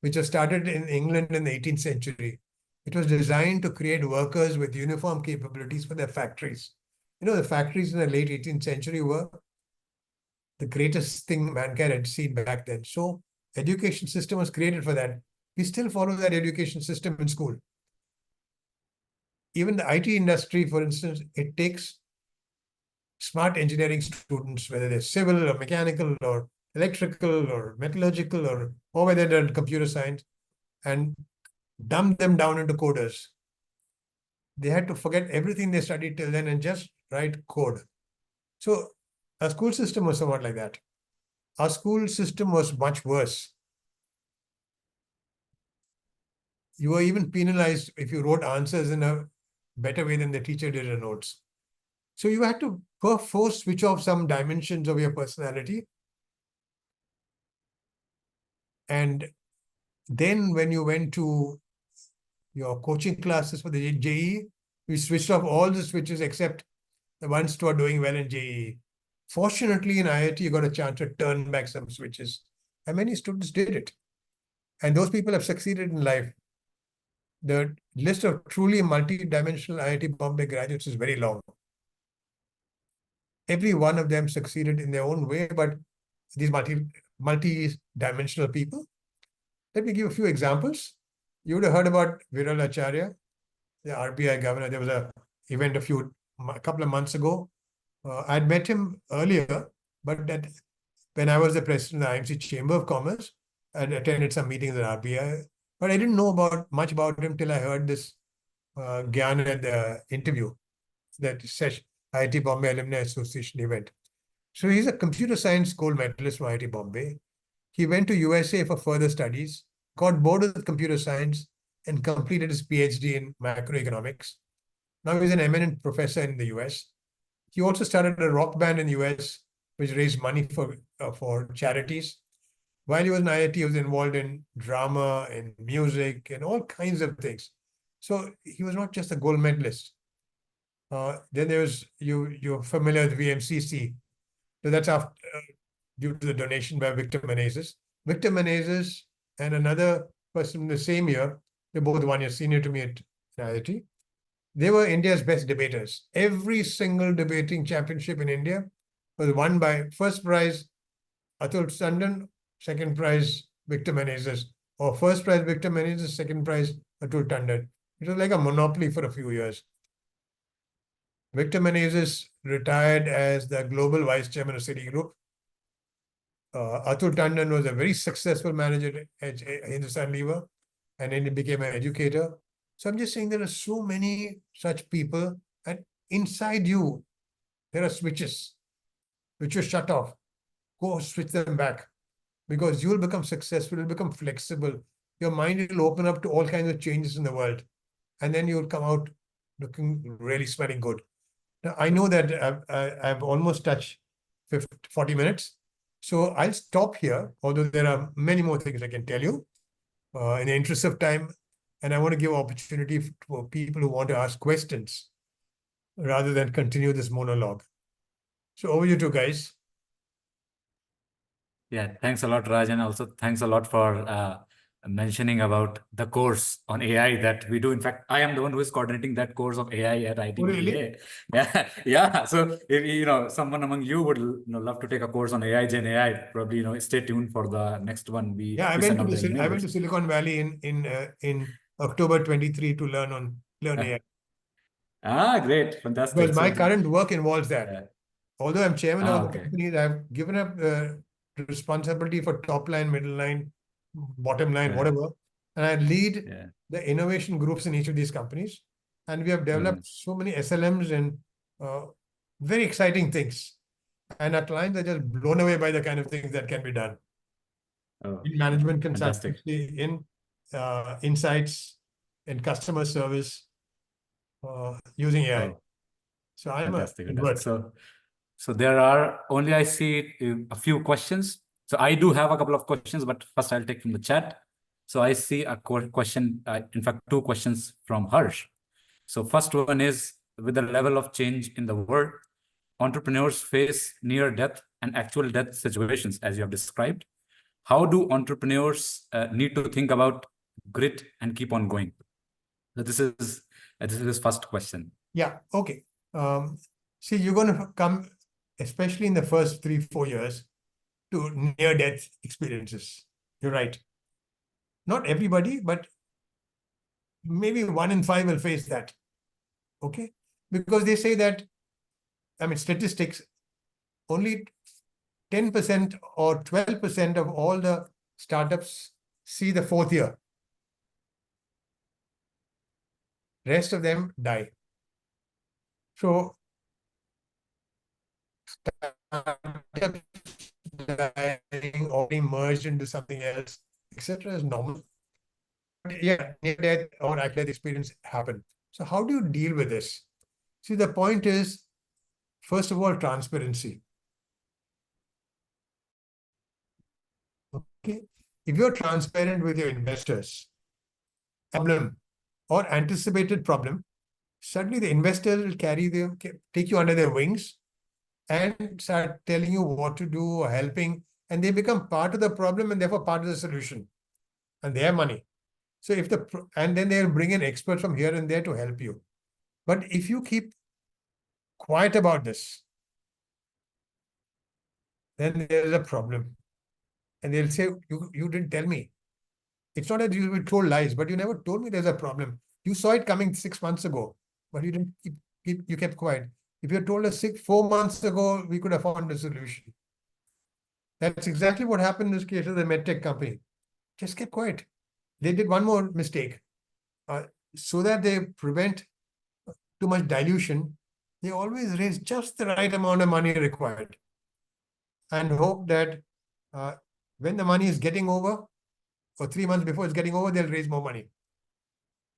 which was started in England in the 18th century. It was designed to create workers with uniform capabilities for their factories. You know, the factories in the late 18th century were the greatest thing mankind had seen back then. So education system was created for that. We still follow that education system in school. Even the IT industry, for instance, it takes smart engineering students, whether they're civil or mechanical or electrical or metallurgical or whether they're in computer science, and dumb them down into coders. They had to forget everything they studied till then and just write code. So our school system was somewhat like that. Our school system was much worse. You were even penalized if you wrote answers in a better way than the teacher did in notes. So you had to force switch off some dimensions of your personality. And then when you went to your coaching classes for the JEE, we switched off all the switches except the ones who are doing well in JEE. Fortunately, in IIT, you got a chance to turn back some switches. And many students did it. And those people have succeeded in life. the list of truly multi-dimensional IIT Bombay graduates is very long. Every one of them succeeded in their own way, but these multi-dimensional people. Let me give a few examples. You would have heard about Viral Acharya, the RBI governor. There was an event a couple of months ago. I'd met him earlier, but when I was the president of the IMC Chamber of Commerce, I'd attended some meetings at RBI, but I didn't know much about him till I heard this Gyan at the interview, that session, IIT Bombay Alumni Association event. So he's a computer science gold medalist from IIT Bombay. He went to USA for further studies, got bored with computer science, and completed his PhD in macroeconomics. Now he's an eminent professor in the US. He also started a rock band in the US, which raised money for charities. While he was in IIT, he was involved in drama and music and all kinds of things. So he was not just a gold medalist. Then there was, you're familiar with VMCC. So that's after, due to the donation by Victor Menezes. Victor Menezes and another person in the same year, they're both 1 year senior to me at IIT. They were India's best debaters. Every single debating championship in India was won by first prize Atul Tandon, second prize Victor Menezes, or first prize Victor Menezes, second prize Atul Tandon. It was like a monopoly for a few years. Victor Menezes retired as the global vice chairman of Citigroup. Atul Tandon was a very successful manager at Hindustan Lever, and then he became an educator. So I'm just saying there are so many such people, and inside you, there are switches which you shut off. Go switch them back, because you'll become successful, you'll become flexible. Your mind will open up to all kinds of changes in the world, and then you'll come out looking really smelling good. Now, I know that I've almost touched 40 minutes, so I'll stop here, although there are many more things I can tell you in the interest of time. And I want to give opportunity for people who want to ask questions rather than continue this monologue. So over you two guys. Yeah, thanks a lot, Raj, and also thanks a lot for mentioning about the course on AI that we do. In fact, I am the one who is coordinating that course of AI at IIT. Oh, really? Yeah, yeah. So if someone among you would love to take a course on AI, Gen AI, probably stay tuned for the next one. I went to Silicon Valley in October 23 to learn AI. Great, fantastic. Because my current work involves that. Yeah. Although I'm chairman of the company, I've given up responsibility for top line, middle line, bottom line, whatever. And I lead the innovation groups in each of these companies. And we have developed so many SLMs and very exciting things. And our clients are just blown away by the kind of things that can be done. In management consultancy, in insights, in customer service, using AI. So I'm fantastic. So there are only, I see a few questions. So I do have a couple of questions, but first I'll take from the chat. So I see a question, in fact, two questions from Harsh. So first one is, with the level of change in the world, entrepreneurs face near death and actual death situations, as you have described. How do entrepreneurs need to think about grit and keep on going? So this is his first question. Yeah, okay. See, you're going to come, especially in the first 3-4 years, to near-death experiences. You're right. Not everybody, but maybe 1 in 5 will face that. Okay? Because they say that, statistics, only 10% or 12% of all the startups see the 4th year. Rest of them die. So, startups dying or being merged into something else, etc., is normal. But yeah, near-death or after-death experience happen. So how do you deal with this? See, the point is, first of all, transparency. Okay, if you're transparent with your investors, problem or anticipated problem, suddenly the investors will take you under their wings and start telling you what to do or helping, and they become part of the problem and therefore part of the solution. And they have money. So and then they'll bring in experts from here and there to help you. But if you keep quiet about this, then there's a problem. And they'll say, you didn't tell me. It's not that you were told lies, but you never told me there's a problem. You saw it coming 6 months ago, but you didn't you kept quiet. If you had told us 4 months ago, we could have found a solution. That's exactly what happened in this case of the medtech company. Just kept quiet. They did one more mistake. So that they prevent too much dilution, they always raise just the right amount of money required and hope that when the money is getting over, or 3 months before it's getting over, they'll raise more money.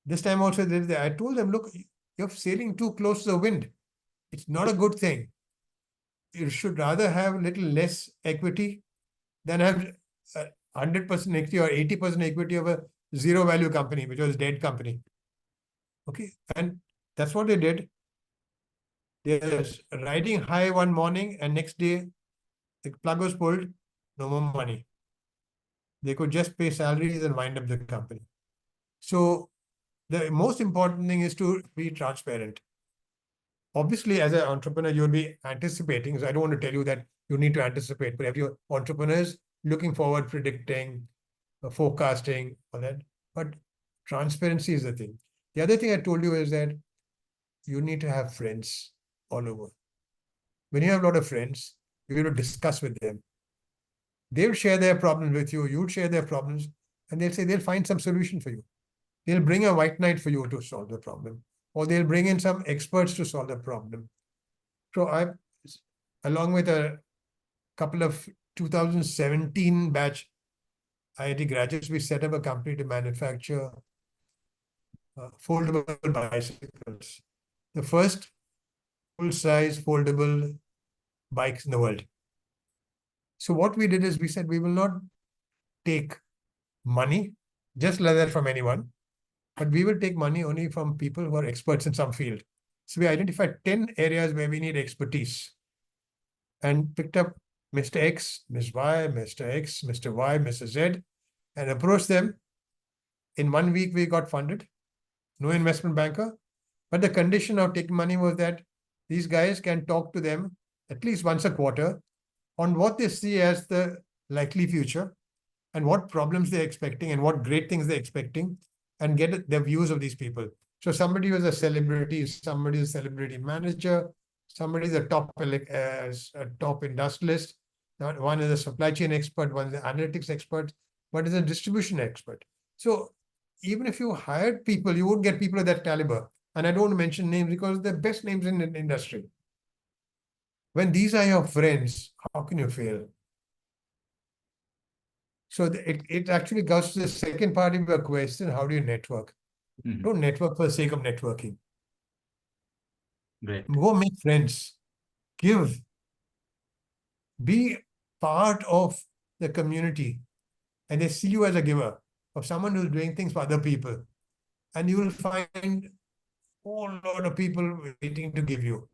This time also, I told them, look, you're sailing too close to the wind. It's not a good thing. You should rather have a little less equity than have 100% equity or 80% equity of a zero value company, which was a dead company. Okay, and that's what they did. They're riding high one morning, and next day, the plug was pulled, no more money. They could just pay salaries and wind up the company. So the most important thing is to be transparent. Obviously, as an entrepreneur, you'll be anticipating. So I don't want to tell you that you need to anticipate, but if you're entrepreneurs looking forward, predicting, forecasting, all that, but transparency is the thing. The other thing I told you is that you need to have friends all over. When you have a lot of friends, you're going to discuss with them. They'll share their problems with you, you'll share their problems, and they'll say they'll find some solution for you. They'll bring a white knight for you to solve the problem, or they'll bring in some experts to solve the problem. So along with a couple of 2017 batch IIT graduates, we set up a company to manufacture foldable bicycles. The first full-size foldable bikes in the world. So what we did is we said we will not take money, just like that, from anyone, but we will take money only from people who are experts in some field. So we identified 10 areas where we need expertise and picked up Mr. X, Ms. Y, Mr. X, Mr. Y, Mr. Z, and approached them. In 1 week, we got funded. No investment banker. But the condition of taking money was that these guys can talk to them at least once a quarter on what they see as the likely future and what problems they're expecting and what great things they're expecting, and get the views of these people. So somebody was a celebrity, somebody is a celebrity manager, somebody is a top industrialist, one is a supply chain expert, one is an analytics expert, one is a distribution expert. So even if you hired people, you won't get people of that caliber. And I don't want to mention names because they're best names in the industry. When these are your friends, how can you fail? So it actually goes to the second part of your question, how do you network? Mhm. Don't network for the sake of networking. Great. Go make friends. Give. Be part of the community. And they see you as a giver, of someone who's doing things for other people. And you will find a whole lot of people waiting to give you.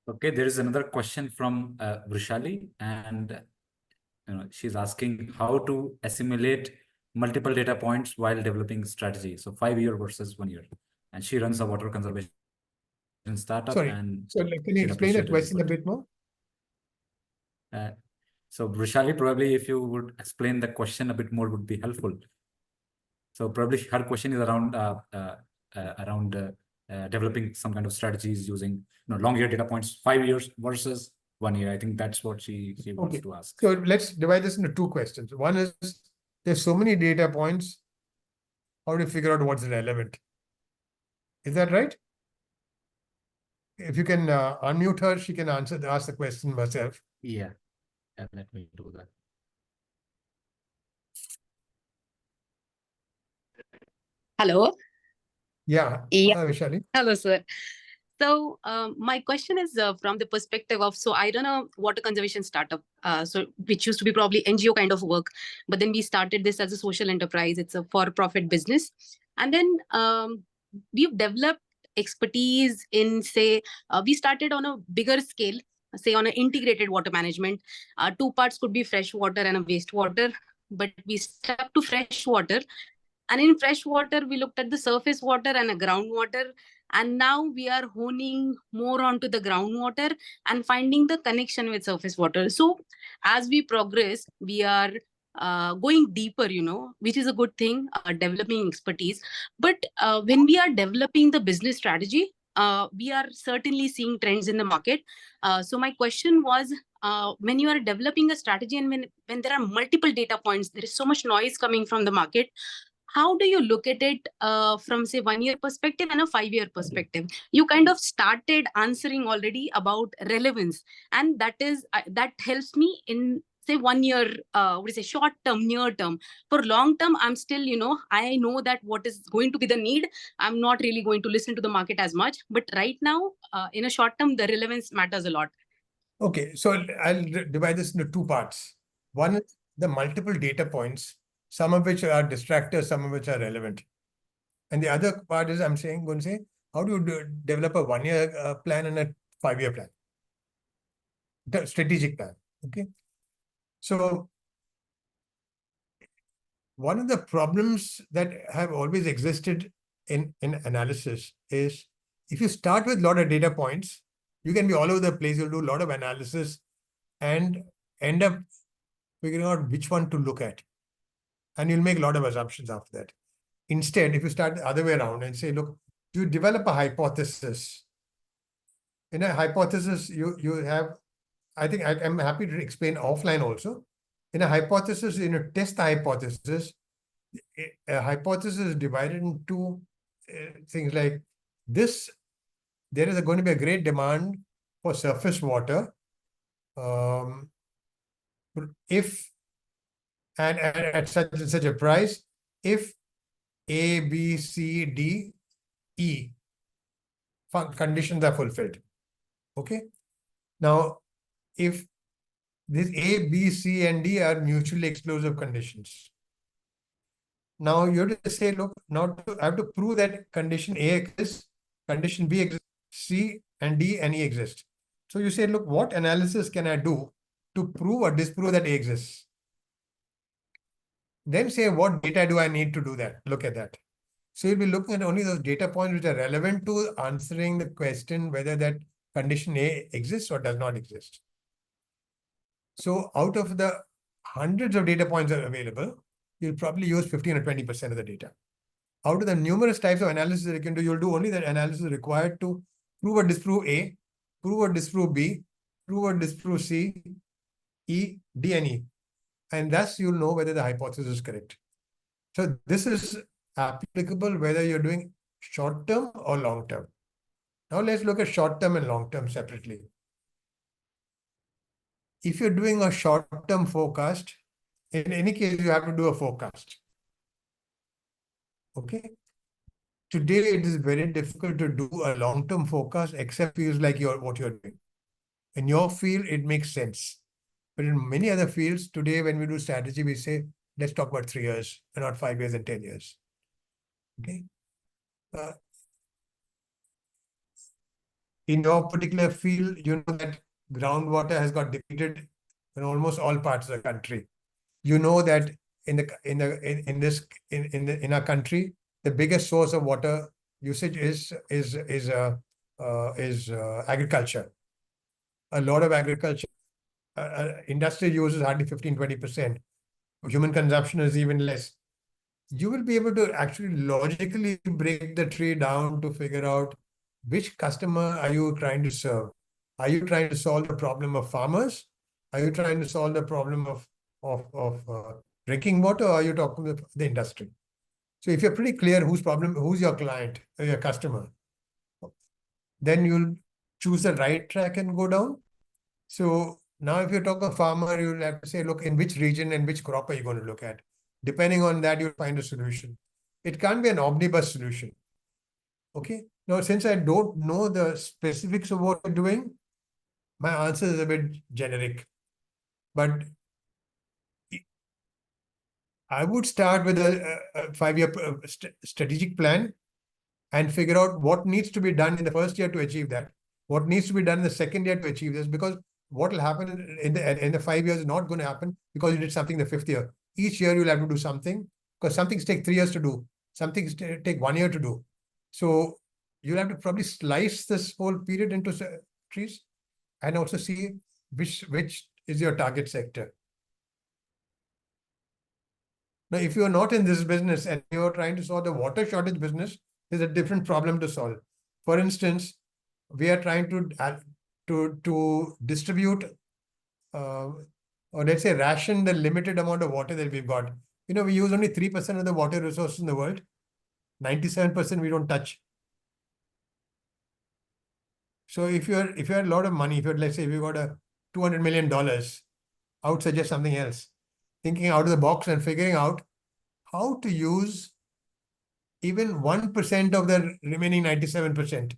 Okay, there is another question from Vrishali, and she's asking how to assimilate multiple data points while developing strategy. So 5 year versus 1 year, and she runs a water conservation startup. Sorry. And So can you explain that question a bit more? So Vrishali, probably if you would explain the question a bit more would be helpful. So probably her question is around developing some kind of strategies using long year data points, 5 years versus 1 year. I think that's what she wants to ask. So let's divide this into two questions. One is, there's so many data points. How do you figure out what's relevant? Is that right? If you can unmute her, she can ask the question herself. Yeah, let me do that. Hello. Yeah. Yeah. Hi, Vishali. Hello, sir. So my question is from the perspective of, so I run a water conservation startup, which used to be probably NGO kind of work, but then we started this as a social enterprise. It's a for-profit business. And then we've developed expertise in, say, we started on a bigger scale, say on an integrated water management, two parts could be fresh water and a wastewater, but we stuck to fresh water. And in fresh water, we looked at the surface water and a groundwater. And now we are honing more onto the groundwater and finding the connection with surface water. So as we progress, we are going deeper, which is a good thing, developing expertise. But when we are developing the business strategy, we are certainly seeing trends in the market. So my question was, when you are developing a strategy and when there are multiple data points, there is so much noise coming from the market. How do you look at it from, say, 1 year perspective and a 5-year perspective? You kind of started answering already about relevance, and that helps me in, say, 1 year, short term, near term. For long term, I'm still, I know that what is going to be the need. I'm not really going to listen to the market as much. But right now, in a short term, the relevance matters a lot. Okay, so I'll divide this into two parts. One is the multiple data points, some of which are distractors, some of which are relevant. And the other part is going to say, how do you develop a 1 year plan and a 5-year plan? The strategic plan, okay? So one of the problems that have always existed in analysis is if you start with a lot of data points, you can be all over the place. You'll do a lot of analysis and end up figuring out which one to look at. And you'll make a lot of assumptions after that. Instead, if you start the other way around and say, look, you develop a hypothesis. In a hypothesis, you have, I think I'm happy to explain offline also. In a hypothesis, test the hypothesis. A hypothesis is divided into things like this. There is going to be a great demand for surface water. If and at such and such a price, if A, B, C, D, E conditions are fulfilled. Okay. Now, if this A, B, C, and D are mutually exclusive conditions. Now you have to say, look, now I have to prove that condition A exists, condition B exists, C and D and E exist. So you say, look, what analysis can I do to prove or disprove that A exists? Then say, what data do I need to do that? Look at that. So you'll be looking at only those data points which are relevant to answering the question whether that condition A exists or does not exist. So out of the hundreds of data points that are available, you'll probably use 15 or 20% of the data. Out of the numerous types of analysis that you can do, you'll do only that analysis required to prove or disprove A, prove or disprove B, prove or disprove C, E, D, and E. And thus you'll know whether the hypothesis is correct. So this is applicable whether you're doing short-term or long-term. Now let's look at short-term and long-term separately. If you're doing a short-term forecast, in any case, you have to do a forecast. Okay. Today, it is very difficult to do a long-term forecast, except feels like what you're doing. In your field, it makes sense. But in many other fields, today, when we do strategy, we say, let's talk about 3 years and not 5 years and 10 years. Okay. In your particular field, you know that groundwater has got depleted in almost all parts of the country. You know that in our country, the biggest source of water usage is agriculture. A lot of agriculture, industry uses hardly 15-20%. Human consumption is even less. You will be able to actually logically break the tree down to figure out which customer are you trying to serve. Are you trying to solve the problem of farmers? Are you trying to solve the problem of drinking water, or are you talking about the industry? So if you're pretty clear who's your client or your customer, then you'll choose the right track and go down. So now if you talk a farmer, you'll have to say, look, in which region and which crop are you going to look at? Depending on that, you'll find a solution. It can't be an omnibus solution. Okay. Now, since I don't know the specifics of what you're doing, my answer is a bit generic. But I would start with a 5-year strategic plan and figure out what needs to be done in the first year to achieve that. What needs to be done in the second year to achieve this? Because what will happen in the 5 years is not going to happen because you did something in the 5th year. Each year you'll have to do something, because some things take 3 years to do. Some things take 1 year to do. So you'll have to probably slice this whole period into trees and also see which is your target sector. Now, if you are not in this business and you are trying to solve the water shortage business, there's a different problem to solve. For instance, we are trying to distribute, or let's say ration the limited amount of water that we've got. You know, we use only 3% of the water resources in the world. 97% we don't touch. So if you had a lot of money, let's say if you got a $200 million, I would suggest something else. Thinking out of the box and figuring out how to use even 1% of the remaining 97%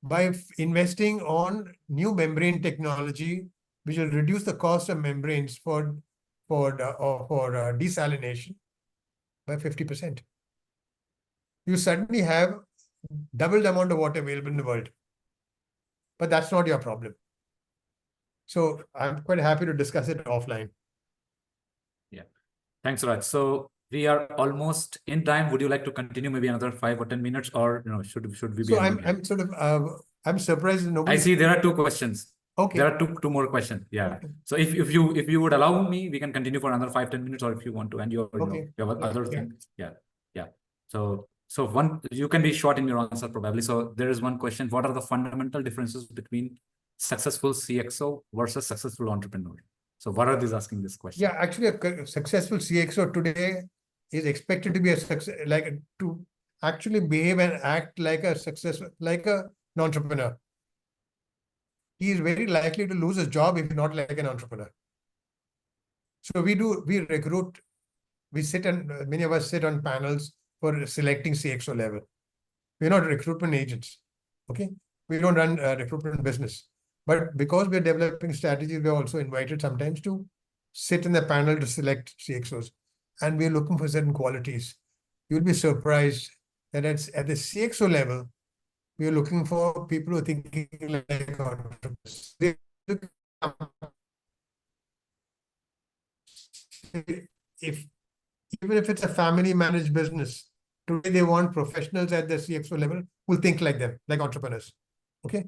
by investing on new membrane technology, which will reduce the cost of membranes for desalination by 50%. You suddenly have double the amount of water available in the world. But that's not your problem. So I'm quite happy to discuss it offline. Yeah. Thanks, Raj. So we are almost in time. Would you like to continue maybe another 5 or 10 minutes, or should we be? So I'm sort of I'm surprised that nobody. I see there are 2 questions. Okay. There are two more questions. Yeah. Okay. So if you would allow me, we can continue for another 5-10 minutes, or if you want to end your other things. Yeah. So one, you can be short in your answer probably. So there is one question: what are the fundamental differences between successful CXO versus successful entrepreneur? So what are these asking this question? Yeah, actually, a successful CXO today is expected to be to actually behave and act like an entrepreneur. He is very likely to lose his job if he's not like an entrepreneur. So we recruit, many of us sit on panels for selecting CXO level. We're not recruitment agents, okay? We don't run a recruitment business. But because we're developing strategies, we're also invited sometimes to sit in the panel to select CXOs. And we're looking for certain qualities. You'll be surprised that at the CXO level, we're looking for people who are thinking like entrepreneurs. Even if it's a family managed business, today they want professionals at the CXO level who think like them, like entrepreneurs. Okay.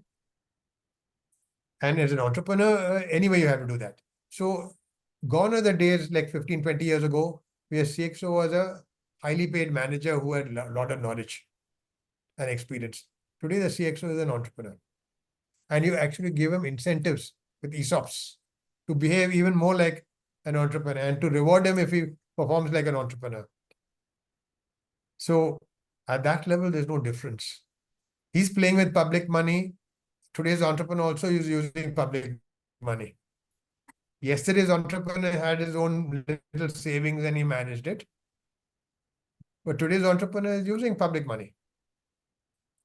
And as an entrepreneur, anyway, you have to do that. So gone are the days like 15, 20 years ago, where CXO was a highly paid manager who had a lot of knowledge and experience. Today, the CXO is an entrepreneur. And you actually give him incentives with ESOPs to behave even more like an entrepreneur and to reward him if he performs like an entrepreneur. So at that level, there's no difference. He's playing with public money. Today's entrepreneur also is using public money. Yesterday's entrepreneur had his own little savings and he managed it. But today's entrepreneur is using public money.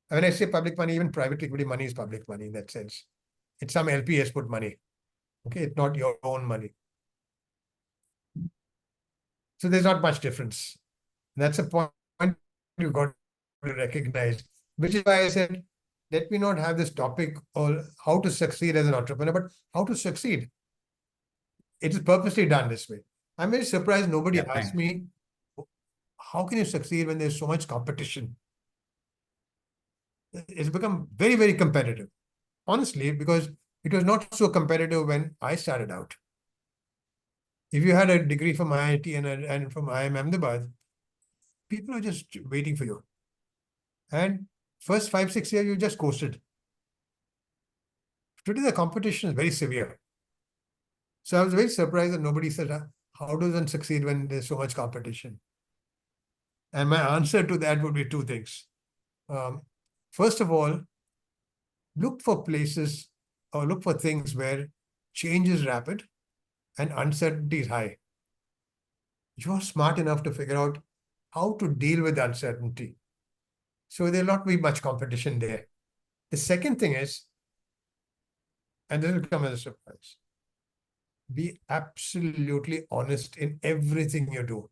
When I say public money, even private equity money is public money in that sense. It's some LPS put money. Okay, it's not your own money. So there's not much difference. That's a point you've got to recognize, which is why I said, let me not have this topic on how to succeed as an entrepreneur, but how to succeed. It is purposely done this way. I'm very surprised nobody asked me, how can you succeed when there's so much competition? It's become very, very competitive. Honestly, because it was not so competitive when I started out. If you had a degree from IIT and from IIM Ahmedabad, people are just waiting for you. And first 5-6 years, you just coasted. Today, the competition is very severe. So I was very surprised that nobody said, how does one succeed when there's so much competition? And my answer to that would be 2 things. First of all, look for places or look for things where change is rapid and uncertainty is high. You're smart enough to figure out how to deal with uncertainty. So there'll not be much competition there. The second thing is, and this will come as a surprise, be absolutely honest in everything you do.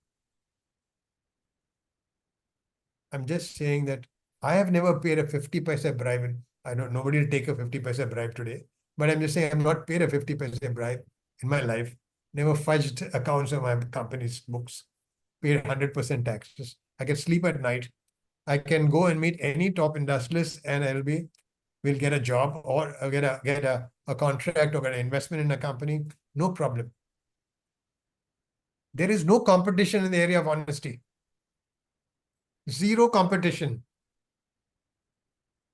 I'm just saying that I have never paid a 50 paisa bribe I don't, nobody will take a 50 paisa bribe today. But I'm just saying I'm not paid a 50 paisa bribe in my life. Never fudged accounts of my company's books. Paid 100% taxes. I can sleep at night. I can go and meet any top industrialist and we'll get a job or get a contract or get an investment in a company. No problem. There is no competition in the area of honesty. Zero competition.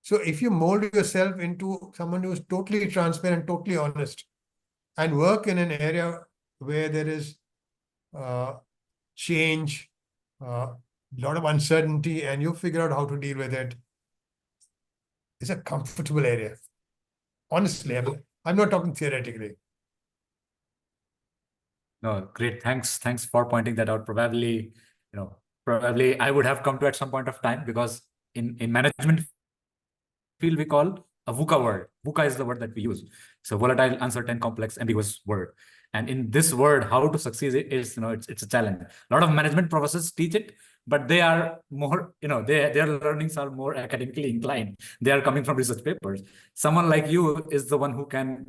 So if you mold yourself into someone who is totally transparent, totally honest, and work in an area where there is change, a lot of uncertainty, and you figure out how to deal with it, it's a comfortable area. Honestly, I'm not talking theoretically. No, great. Thanks for pointing that out. Probably I would have come to at some point of time, because in management field we call a VUCA word. VUCA is the word that we use. So volatile, uncertain, complex, ambiguous word. And in this word, how to succeed is, it's a challenge. A lot of management professors teach it, but they are more, their learnings are more academically inclined. They are coming from research papers. Someone like you is the one who can,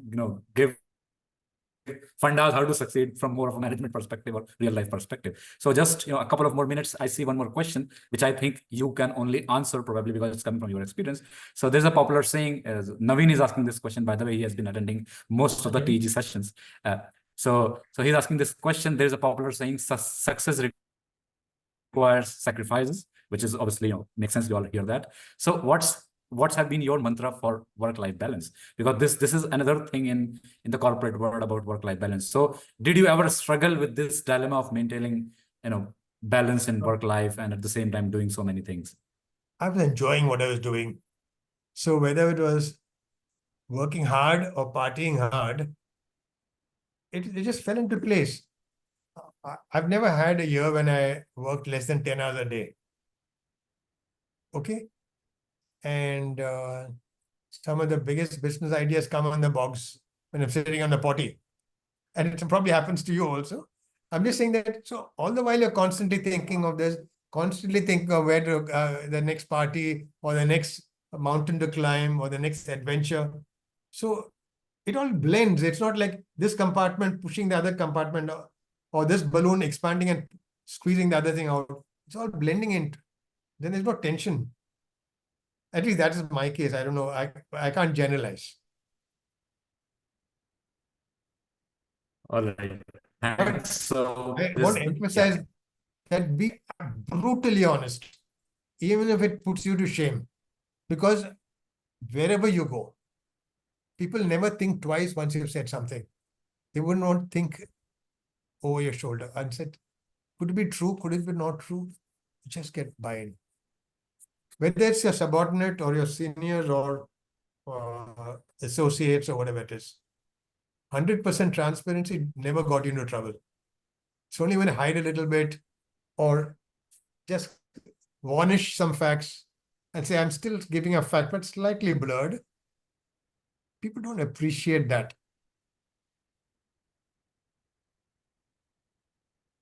find out how to succeed from more of a management perspective or real life perspective. So just a couple of more minutes. I see one more question, which I think you can only answer probably because it's coming from your experience. So there's a popular saying, Naveen is asking this question. By the way, he has been attending most of the TEG sessions. So he's asking this question. There's a popular saying, success requires sacrifices, which is obviously, makes sense. You all hear that. So what's have been your mantra for work-life balance? Because this is another thing in the corporate world about work-life balance. So did you ever struggle with this dilemma of maintaining, balance in work life and at the same time doing so many things? I was enjoying what I was doing. So whether it was working hard or partying hard, it just fell into place. I've never had a year when I worked less than 10 hours a day. Okay. And some of the biggest business ideas come on the box when I'm sitting on the potty. And it probably happens to you also. I'm just saying that, so all the while you're constantly thinking of this, constantly thinking of where to, the next party or the next mountain to climb or the next adventure. So it all blends. It's not like this compartment pushing the other compartment or this balloon expanding and squeezing the other thing out. It's all blending in. Then there's no tension. At least that is my case. I don't know. I can't generalize. All right. Thanks. So I want to emphasize that be brutally honest, even if it puts you to shame. Because wherever you go, people never think twice once you've said something. They would not think over your shoulder and said, could it be true? Could it be not true? Just get by in. Whether it's your subordinate or your seniors or associates or whatever it is, 100% transparency never got you into trouble. It's only when I hide a little bit or just varnish some facts and say, I'm still giving a fact, but slightly blurred. People don't appreciate that.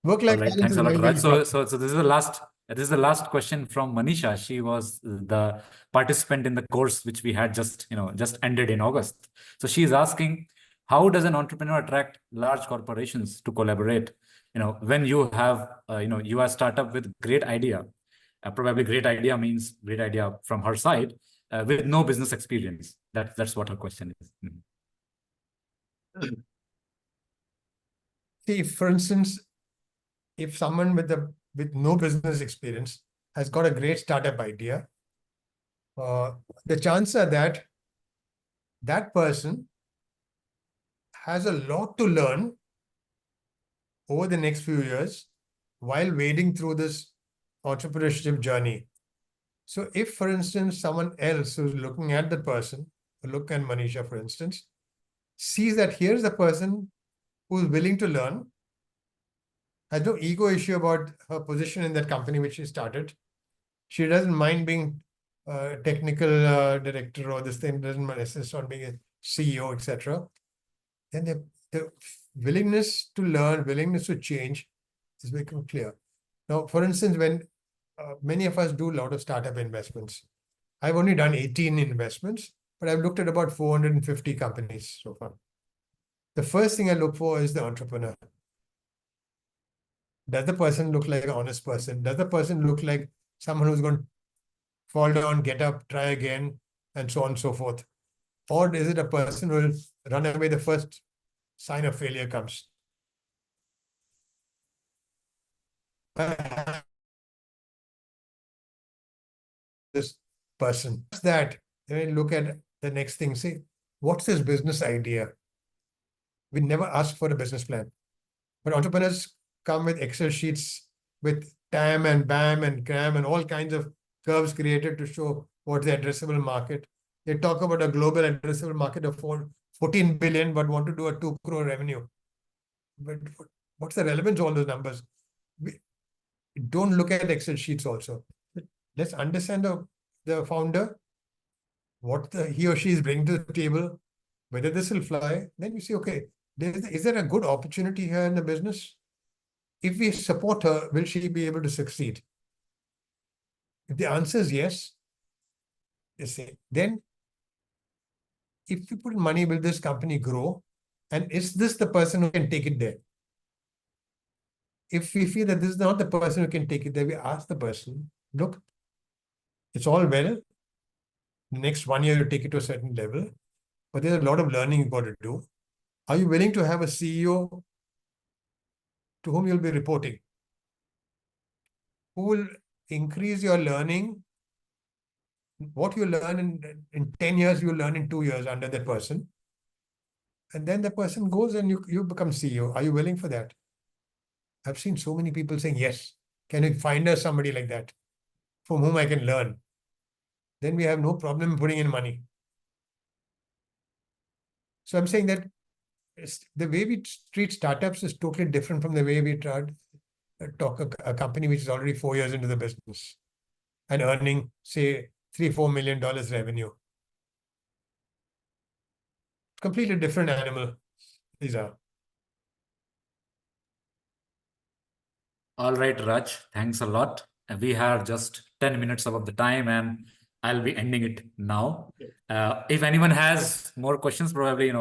Work-life balance. Thanks a lot, Raj. So this is the last question from Manisha. She was the participant in the course which we had just ended in August. So she is asking, how does an entrepreneur attract large corporations to collaborate? When you have you are a startup with great idea, probably great idea means great idea from her side, with no business experience. That's what her question is. See, for instance, if someone with no business experience has got a great startup idea, the chances are that that person has a lot to learn over the next few years while wading through this entrepreneurship journey. So if, for instance, someone else who's looking at the person, look at Manisha, for instance, sees that here's a person who's willing to learn, has no ego issue about her position in that company which she started. She doesn't mind being a technical director or this thing, doesn't mind assist on being a CEO, etc. Then the willingness to learn, willingness to change is become clear. Now, for instance, when many of us do a lot of startup investments, I've only done 18 investments, but I've looked at about 450 companies so far. The first thing I look for is the entrepreneur. Does the person look like an honest person? Does the person look like someone who's going to fall down, get up, try again, and so on and so forth? Or is it a person who will run away the first sign of failure comes? This person. That, then look at the next thing, say, what's his business idea? We never ask for a business plan. But entrepreneurs come with Excel sheets with TAM and BAM and CRAM and all kinds of curves created to show what's the addressable market. They talk about a global addressable market of 14 billion, but want to do a 2 crore revenue. But what's the relevance of all those numbers? We don't look at Excel sheets also. Let's understand the founder, what he or she is bringing to the table, whether this will fly. Then you say, okay, is there a good opportunity here in the business? If we support her, will she be able to succeed? If the answer is yes, they say, then if you put in money, will this company grow? And is this the person who can take it there? If we feel that this is not the person who can take it there, we ask the person, look, it's all well. The next 1 year, you take it to a certain level, but there's a lot of learning you've got to do. Are you willing to have a CEO to whom you'll be reporting, who will increase your learning? What you learn in 10 years, you learn in 2 years under that person. And then the person goes and you become CEO. Are you willing for that? I've seen so many people saying, yes, can you find us somebody like that from whom I can learn? Then we have no problem putting in money. So I'm saying that the way we treat startups is totally different from the way we talk a company which is already 4 years into the business and earning, say, $3-4 million revenue. Completely different animal. These are. All right, Raj, thanks a lot. We have just 10 minutes of the time and I'll be ending it now. If anyone has more questions, probably,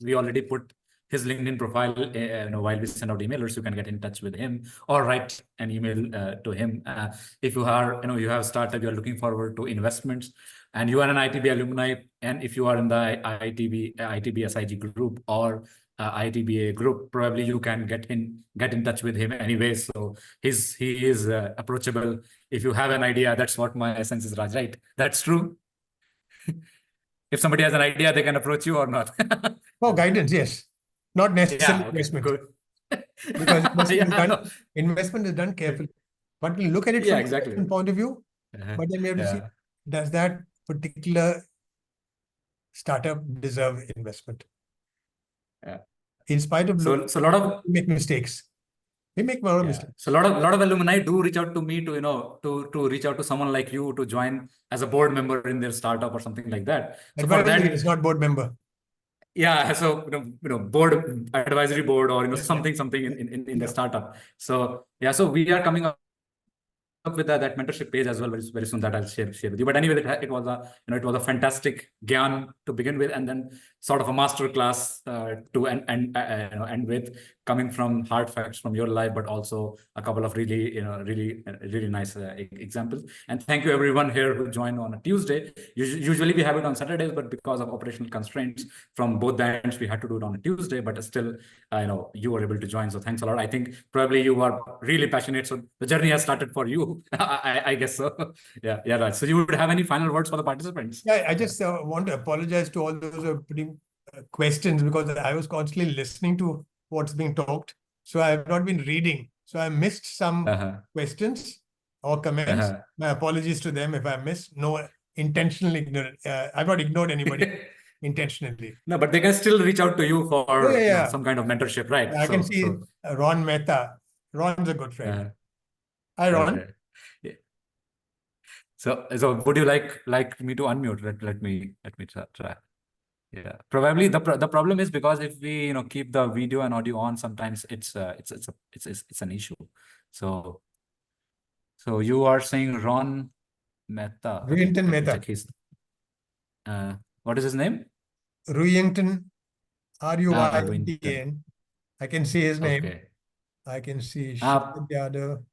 we already put his LinkedIn profile, while we send out emailers, you can get in touch with him or write an email to him. If you are, you have a startup, you're looking forward to investments and you are an ITB alumni, and if you are in the ITB SIG group or ITBA group, probably you can get in touch with him anyway. So he is approachable. If you have an idea, that's what my essence is, Raj, right? That's true. If somebody has an idea, they can approach you or not. Oh, guidance, yes. Not necessarily investment. Good. Because investment is done carefully. But we look at it from an investment point of view. But then we have to see, does that particular startup deserve investment? In spite of so a lot of make mistakes. We make more mistakes. So a lot of alumni do reach out to me to reach out to someone like you to join as a board member in their startup or something like that. So for that, it's not board member. Yeah, so board, advisory board, or something in the startup. So yeah, so we are coming up with that mentorship page as well very soon, that I'll share with you. But anyway, it was a fantastic Gyan to begin with, and then sort of a master class to end with, coming from hard facts from your life, but also a couple of really nice examples. And thank you everyone here who joined on a Tuesday. Usually we have it on Saturdays, but because of operational constraints from both the ends, we had to do it on a Tuesday. But still, you were able to join. So thanks a lot. I think probably you are really passionate. So the journey has started for you. I guess so. Yeah, Raj. So you would have any final words for the participants? Yeah, I just want to apologize to all those who are putting questions, because I was constantly listening to what's being talked. So I have not been reading. So I missed some questions or comments. My apologies to them if I missed. No, intentionally ignorant. I've not ignored anybody intentionally. No, but they can still reach out to you for some kind of mentorship, right? I can see Ron Mehta. Ron's a good friend. Hi, Ron. Okay. Yeah. So would you like me to unmute? Let me try. Yeah, probably the problem is because if we keep the video and audio on, sometimes it's an issue. So you are saying Ron Mehta. Rinton Mehta. Check his. What is his name? Ruyington, Ruyington. Ruyington. I can see his name. Okay. I can see Uh, Shahid Yadav.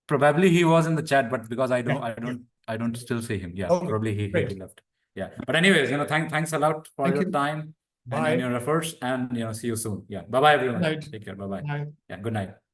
Probably he was in the chat, but because I Yeah, don't still see him. Yeah, Okay, probably he great. left. Yeah. But anyways, thanks a lot for Thank your you. time Bye. and your efforts, and see you soon. Yeah. Bye-bye, everyone. Good night. Take care. Bye-bye. Bye. Yeah, good night.